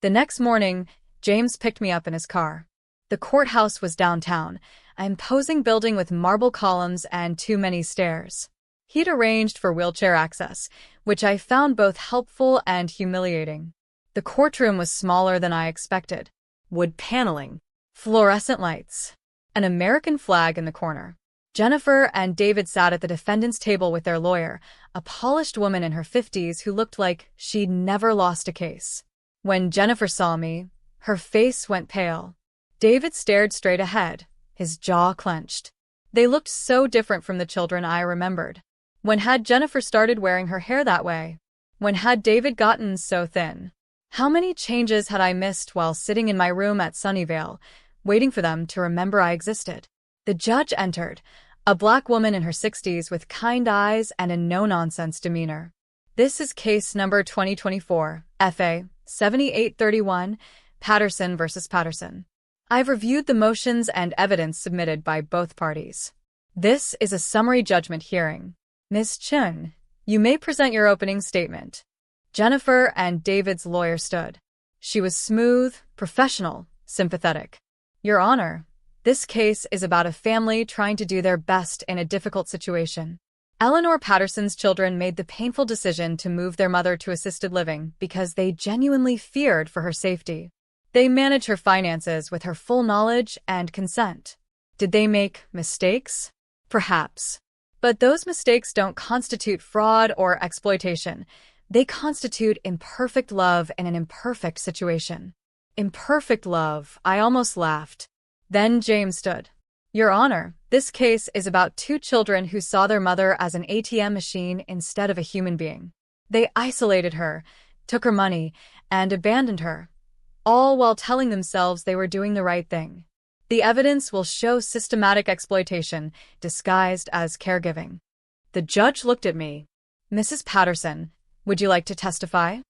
The next morning, James picked me up in his car. The courthouse was downtown, an imposing building with marble columns and too many stairs. He'd arranged for wheelchair access, which I found both helpful and humiliating. The courtroom was smaller than I expected. Wood paneling, fluorescent lights, an American flag in the corner. Jennifer and David sat at the defendant's table with their lawyer, a polished woman in her 50s who looked like she'd never lost a case. When Jennifer saw me, her face went pale. David stared straight ahead, his jaw clenched. They looked so different from the children I remembered. When had Jennifer started wearing her hair that way? When had David gotten so thin? How many changes had I missed while sitting in my room at Sunnyvale, waiting for them to remember I existed? The judge entered, a black woman in her 60s with kind eyes and a no-nonsense demeanor. "This is case number 2024, FA 7831, Patterson versus Patterson. I've reviewed the motions and evidence submitted by both parties. This is a summary judgment hearing. Ms. Chun, you may present your opening statement." Jennifer and David's lawyer stood. She was smooth, professional, sympathetic. "Your Honor, this case is about a family trying to do their best in a difficult situation. Eleanor Patterson's children made the painful decision to move their mother to assisted living because they genuinely feared for her safety. They manage her finances with her full knowledge and consent. Did they make mistakes? Perhaps. But those mistakes don't constitute fraud or exploitation. They constitute imperfect love in an imperfect situation." Imperfect love, I almost laughed. Then James stood. Your Honor, this case is about two children who saw their mother as an ATM machine instead of a human being. They isolated her, took her money, and abandoned her, all while telling themselves they were doing the right thing. The evidence will show systematic exploitation disguised as caregiving. The judge looked at me. Mrs. Patterson, would you like to testify?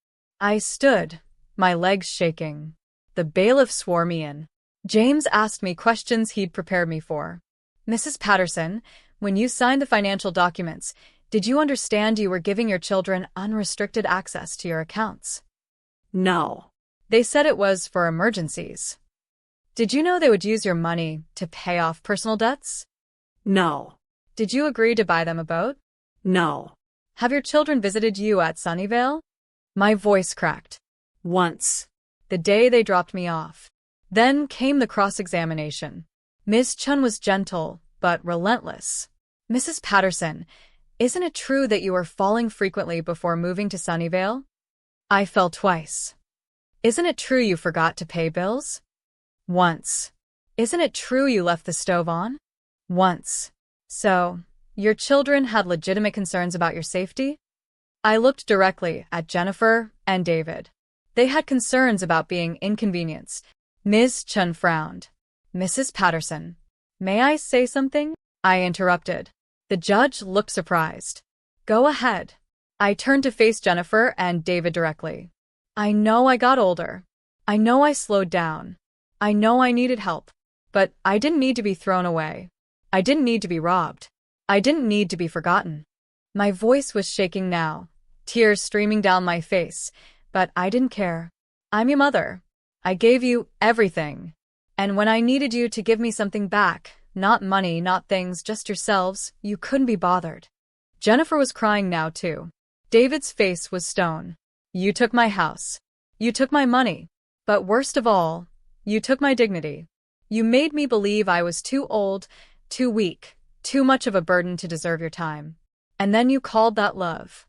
I stood, my legs shaking. The bailiff swore me in. James asked me questions he'd prepared me for. Mrs. Patterson, when you signed the financial documents, did you understand you were giving your children unrestricted access to your accounts? No. They said it was for emergencies. Did you know they would use your money to pay off personal debts? No. Did you agree to buy them a boat? No. Have your children visited you at Sunnyvale? My voice cracked. Once. The day they dropped me off. Then came the cross-examination. Ms. Chun was gentle, but relentless. Mrs. Patterson, isn't it true that you were falling frequently before moving to Sunnyvale? I fell twice. Isn't it true you forgot to pay bills? Once. Isn't it true you left the stove on? Once. So, your children had legitimate concerns about your safety? I looked directly at Jennifer and David. They had concerns about being inconvenienced. Ms. Chun frowned. Mrs. Patterson, may I say something? I interrupted. The judge looked surprised. Go ahead. I turned to face Jennifer and David directly. I know I got older. I know I slowed down. I know I needed help. But I didn't need to be thrown away. I didn't need to be robbed. I didn't need to be forgotten. My voice was shaking now, tears streaming down my face, but I didn't care. I'm your mother. I gave you everything. And when I needed you to give me something back, not money, not things, just yourselves, you couldn't be bothered. Jennifer was crying now too. David's face was stone. You took my house. You took my money. But worst of all, you took my dignity. You made me believe I was too old, too weak, too much of a burden to deserve your time. And then you called that love.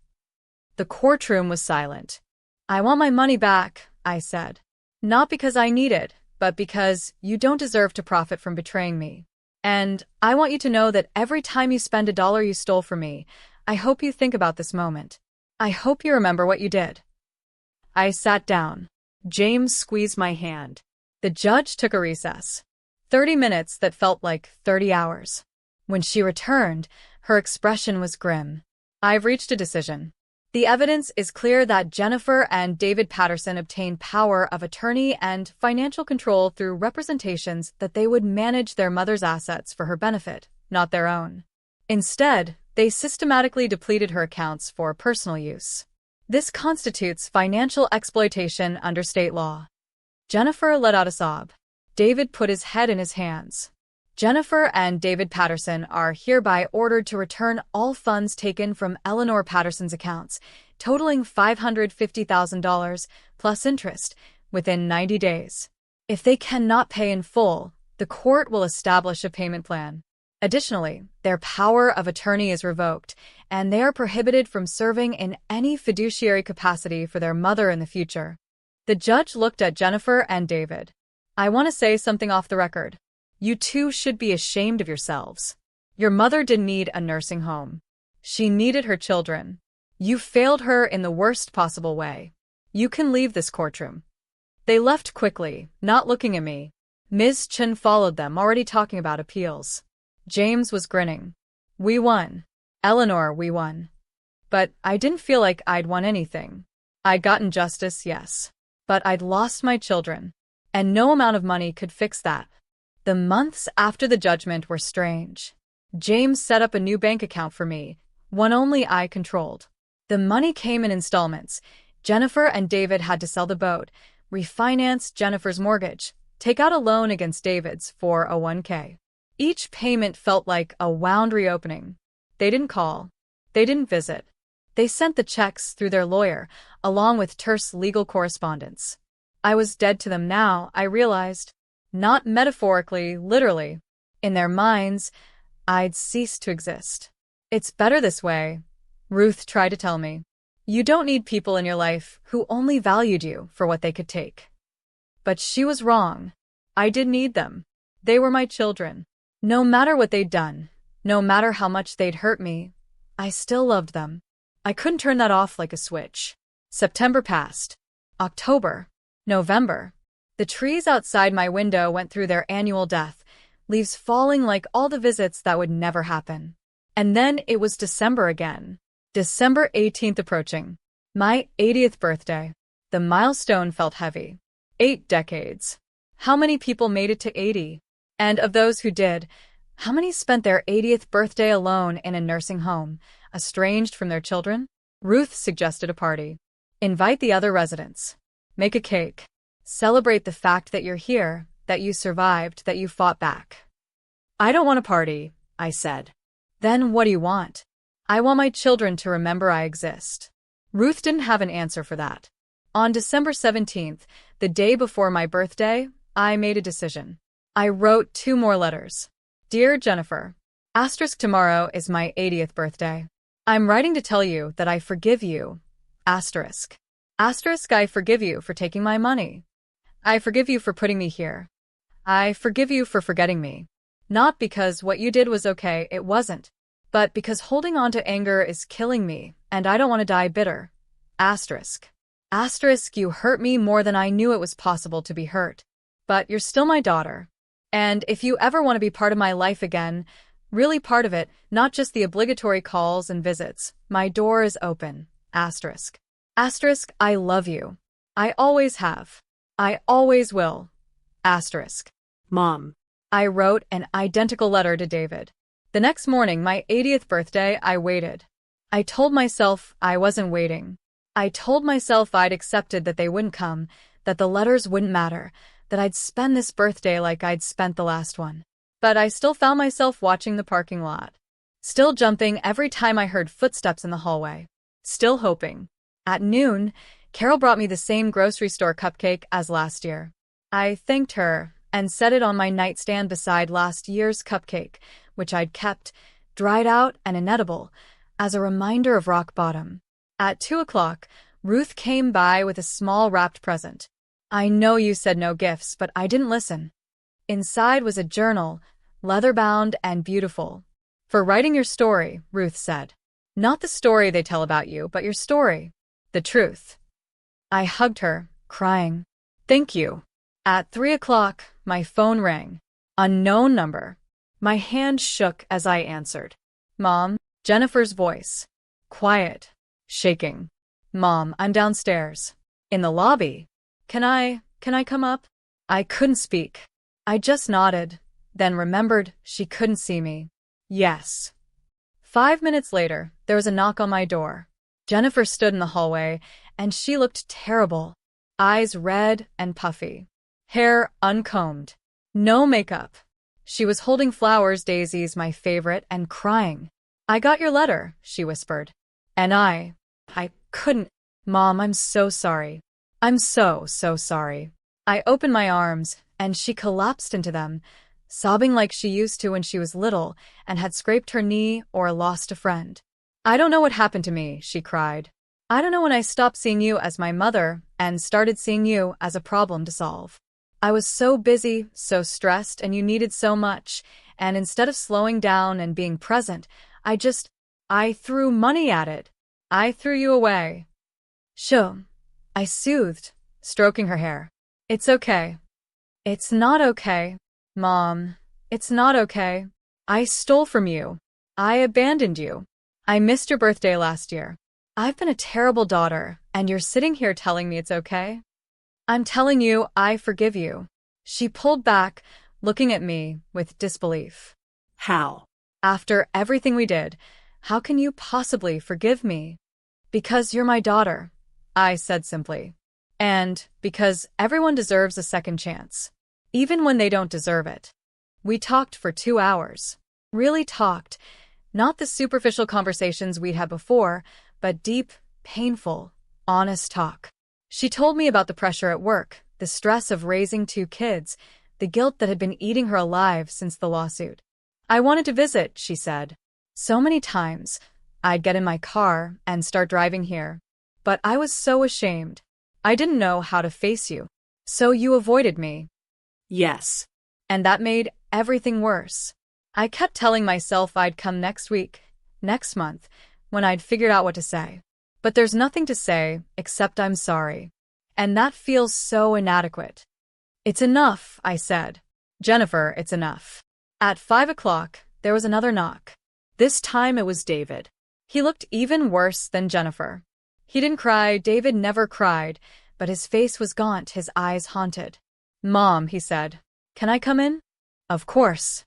The courtroom was silent. I want my money back, I said. Not because I need it, but because you don't deserve to profit from betraying me. And I want you to know that every time you spend a dollar you stole from me, I hope you think about this moment. I hope you remember what you did. I sat down. James squeezed my hand. The judge took a recess. 30 minutes that felt like 30 hours. When she returned, her expression was grim. I've reached a decision. The evidence is clear that Jennifer and David Patterson obtained power of attorney and financial control through representations that they would manage their mother's assets for her benefit, not their own. Instead, they systematically depleted her accounts for personal use. This constitutes financial exploitation under state law. Jennifer let out a sob. David put his head in his hands. Jennifer and David Patterson are hereby ordered to return all funds taken from Eleanor Patterson's accounts, totaling $550,000 plus interest, within 90 days. If they cannot pay in full, the court will establish a payment plan. Additionally, their power of attorney is revoked, and they are prohibited from serving in any fiduciary capacity for their mother in the future. The judge looked at Jennifer and David. I want to say something off the record. You two should be ashamed of yourselves. Your mother didn't need a nursing home. She needed her children. You failed her in the worst possible way. You can leave this courtroom. They left quickly, not looking at me. Ms. Chun followed them, already talking about appeals. James was grinning. We won. Eleanor, we won. But I didn't feel like I'd won anything. I'd gotten justice, yes. But I'd lost my children. And no amount of money could fix that. The months after the judgment were strange. James set up a new bank account for me, one only I controlled. The money came in installments. Jennifer and David had to sell the boat, refinance Jennifer's mortgage, take out a loan against David's 401k. Each payment felt like a wound reopening. They didn't call. They didn't visit. They sent the checks through their lawyer, along with terse legal correspondence. I was dead to them now, I realized. Not metaphorically, literally. In their minds, I'd ceased to exist. It's better this way, Ruth tried to tell me. You don't need people in your life who only valued you for what they could take. But she was wrong. I did need them. They were my children. No matter what they'd done, no matter how much they'd hurt me, I still loved them. I couldn't turn that off like a switch. September passed. October. November. The trees outside my window went through their annual death, leaves falling like all the visits that would never happen. And then it was December again. December 18th approaching. My 80th birthday. The milestone felt heavy. 8 decades. How many people made it to 80? And of those who did, how many spent their 80th birthday alone in a nursing home, estranged from their children? Ruth suggested a party. Invite the other residents. Make a cake. Celebrate the fact that you're here, that you survived, that you fought back. I don't want a party, I said. Then what do you want? I want my children to remember I exist. Ruth didn't have an answer for that. On December 17th, the day before my birthday, I made a decision. I wrote 2 more letters. Dear Jennifer, tomorrow is my 80th birthday. I'm writing to tell you that I forgive you. I forgive you for taking my money. I forgive you for putting me here. I forgive you for forgetting me. Not because what you did was okay, it wasn't. But because holding on to anger is killing me, and I don't want to die bitter. You hurt me more than I knew it was possible to be hurt. But you're still my daughter. And if you ever want to be part of my life again, really part of it, not just the obligatory calls and visits, my door is open. I love you. I always have. I always will. Mom. I wrote an identical letter to David. The next morning, my 80th birthday, I waited. I told myself I wasn't waiting. I told myself I'd accepted that they wouldn't come, that the letters wouldn't matter, that I'd spend this birthday like I'd spent the last one. But I still found myself watching the parking lot. Still jumping every time I heard footsteps in the hallway. Still hoping. At noon, Carol brought me the same grocery store cupcake as last year. I thanked her and set it on my nightstand beside last year's cupcake, which I'd kept, dried out and inedible, as a reminder of rock bottom. At 2 o'clock, Ruth came by with a small wrapped present. I know you said no gifts, but I didn't listen. Inside was a journal, leather-bound and beautiful. For writing your story, Ruth said. Not the story they tell about you, but your story. The truth. I hugged her, crying. Thank you. At 3 o'clock, my phone rang. Unknown number. My hand shook as I answered. Mom, Jennifer's voice. Quiet. Shaking. Mom, I'm downstairs. In the lobby. Can I come up? I couldn't speak. I just nodded, then remembered she couldn't see me. Yes. 5 minutes later, there was a knock on my door. Jennifer stood in the hallway, and she looked terrible. Eyes red and puffy. Hair uncombed. No makeup. She was holding flowers, daisies, my favorite, and crying. I got your letter, she whispered. And I couldn't. Mom, I'm so sorry. I'm so sorry. I opened my arms, and she collapsed into them, sobbing like she used to when she was little and had scraped her knee or lost a friend. I don't know what happened to me, she cried. I don't know when I stopped seeing you as my mother and started seeing you as a problem to solve. I was so busy, so stressed, and you needed so much, and instead of slowing down and being present, I threw money at it. I threw you away. Sure, I soothed, stroking her hair. It's okay. It's not okay. Mom, it's not okay. I stole from you. I abandoned you. I missed your birthday last year. I've been a terrible daughter, and you're sitting here telling me it's okay? I'm telling you, I forgive you. She pulled back, looking at me with disbelief. How? After everything we did, how can you possibly forgive me? Because you're my daughter, I said simply. And because everyone deserves a second chance, even when they don't deserve it. We talked for 2 hours. Really talked. Not the superficial conversations we'd had before, but deep, painful, honest talk. She told me about the pressure at work, the stress of raising 2 kids, the guilt that had been eating her alive since the lawsuit. I wanted to visit, she said. So many times, I'd get in my car and start driving here. But I was so ashamed. I didn't know how to face you. So you avoided me. Yes. And that made everything worse. I kept telling myself I'd come next week, next month, when I'd figured out what to say. But there's nothing to say except I'm sorry. And that feels so inadequate. It's enough, I said. Jennifer, it's enough. At 5 o'clock, there was another knock. This time it was David. He looked even worse than Jennifer. He didn't cry, David never cried, but his face was gaunt, his eyes haunted. Mom, he said, can I come in? Of course.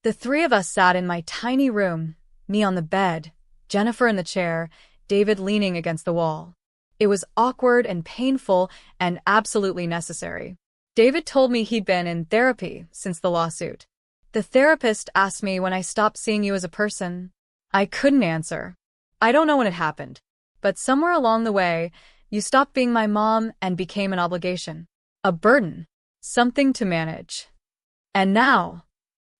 The three of us sat in my tiny room, me on the bed, Jennifer in the chair, David leaning against the wall. It was awkward and painful and absolutely necessary. David told me he'd been in therapy since the lawsuit. The therapist asked me when I stopped seeing you as a person. I couldn't answer. I don't know when it happened, but somewhere along the way, you stopped being my mom and became an obligation, a burden, something to manage. And now,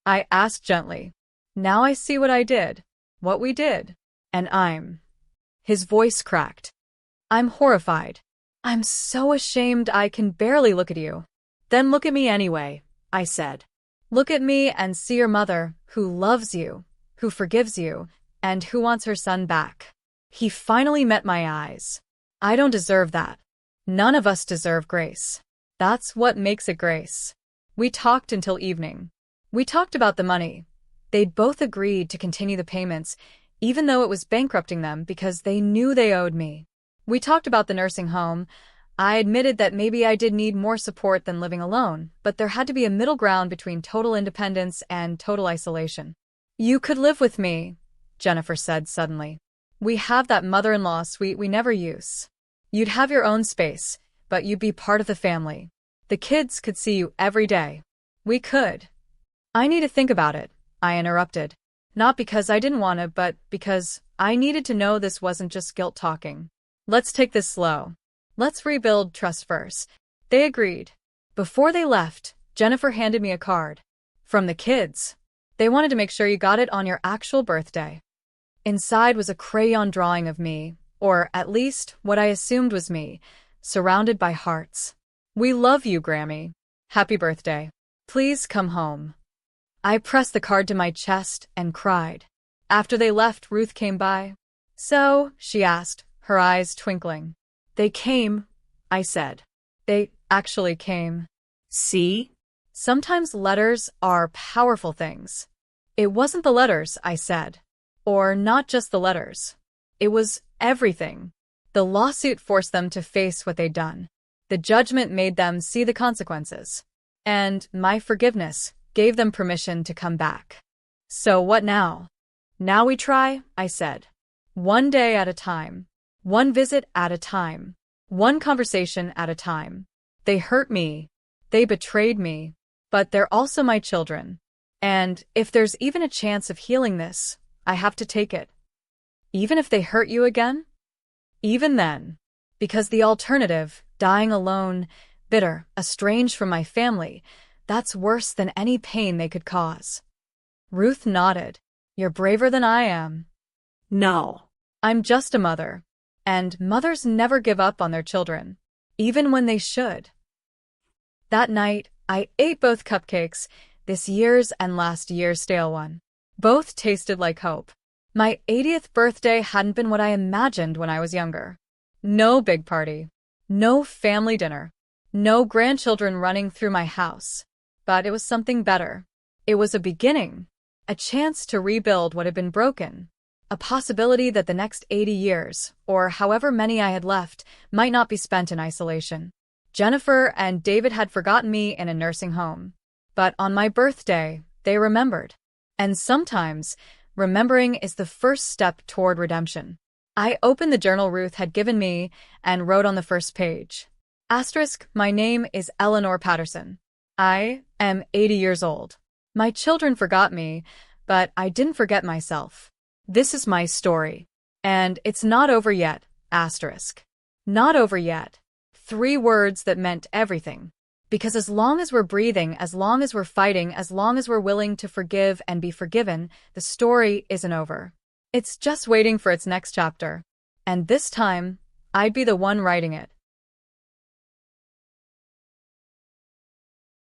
I asked gently, now I see what I did, what we did, and His voice cracked. I'm horrified. I'm so ashamed I can barely look at you. Then look at me anyway, I said. Look at me and see your mother, who loves you, who forgives you, and who wants her son back. He finally met my eyes. I don't deserve that. None of us deserve grace. That's what makes it grace. We talked until evening. We talked about the money. They'd both agreed to continue the payments, even though it was bankrupting them because they knew they owed me. We talked about the nursing home. I admitted that maybe I did need more support than living alone, but there had to be a middle ground between total independence and total isolation. You could live with me, Jennifer said suddenly. We have that mother-in-law suite we never use. You'd have your own space, but you'd be part of the family. The kids could see you every day. We could. I need to think about it, I interrupted. Not because I didn't want to, but because I needed to know this wasn't just guilt talking. Let's take this slow. Let's rebuild trust first. They agreed. Before they left, Jennifer handed me a card. From the kids. They wanted to make sure you got it on your actual birthday. Inside was a crayon drawing of me, or at least what I assumed was me, surrounded by hearts. We love you, Grammy. Happy birthday. Please come home. I pressed the card to my chest and cried. After they left, Ruth came by. So, she asked, her eyes twinkling. They came, I said. They actually came. See? Sometimes letters are powerful things. It wasn't the letters, I said. Or not just the letters. It was everything. The lawsuit forced them to face what they'd done. The judgment made them see the consequences. And my forgiveness gave them permission to come back. So what now? Now we try, I said. One day at a time. One visit at a time. One conversation at a time. They hurt me. They betrayed me. But they're also my children. And if there's even a chance of healing this, I have to take it. Even if they hurt you again? Even then. Because the alternative, dying alone, bitter, estranged from my family, that's worse than any pain they could cause. Ruth nodded. You're braver than I am. No. I'm just a mother. And mothers never give up on their children, even when they should. That night, I ate both cupcakes, this year's and last year's stale one. Both tasted like hope. My 80th birthday hadn't been what I imagined when I was younger. No big party. No family dinner. No grandchildren running through my house. But it was something better. It was a beginning. A chance to rebuild what had been broken. A possibility that the next 80 years, or however many I had left, might not be spent in isolation. Jennifer and David had forgotten me in a nursing home. But on my birthday, they remembered. And sometimes, remembering is the first step toward redemption. I opened the journal Ruth had given me and wrote on the first page. Asterisk, my name is Eleanor Patterson. I am 80 years old. My children forgot me, but I didn't forget myself. This is my story. And it's not over yet, asterisk. Not over yet. 3 words that meant everything. Because as long as we're breathing, as long as we're fighting, as long as we're willing to forgive and be forgiven, the story isn't over. It's just waiting for its next chapter. And this time, I'd be the one writing it.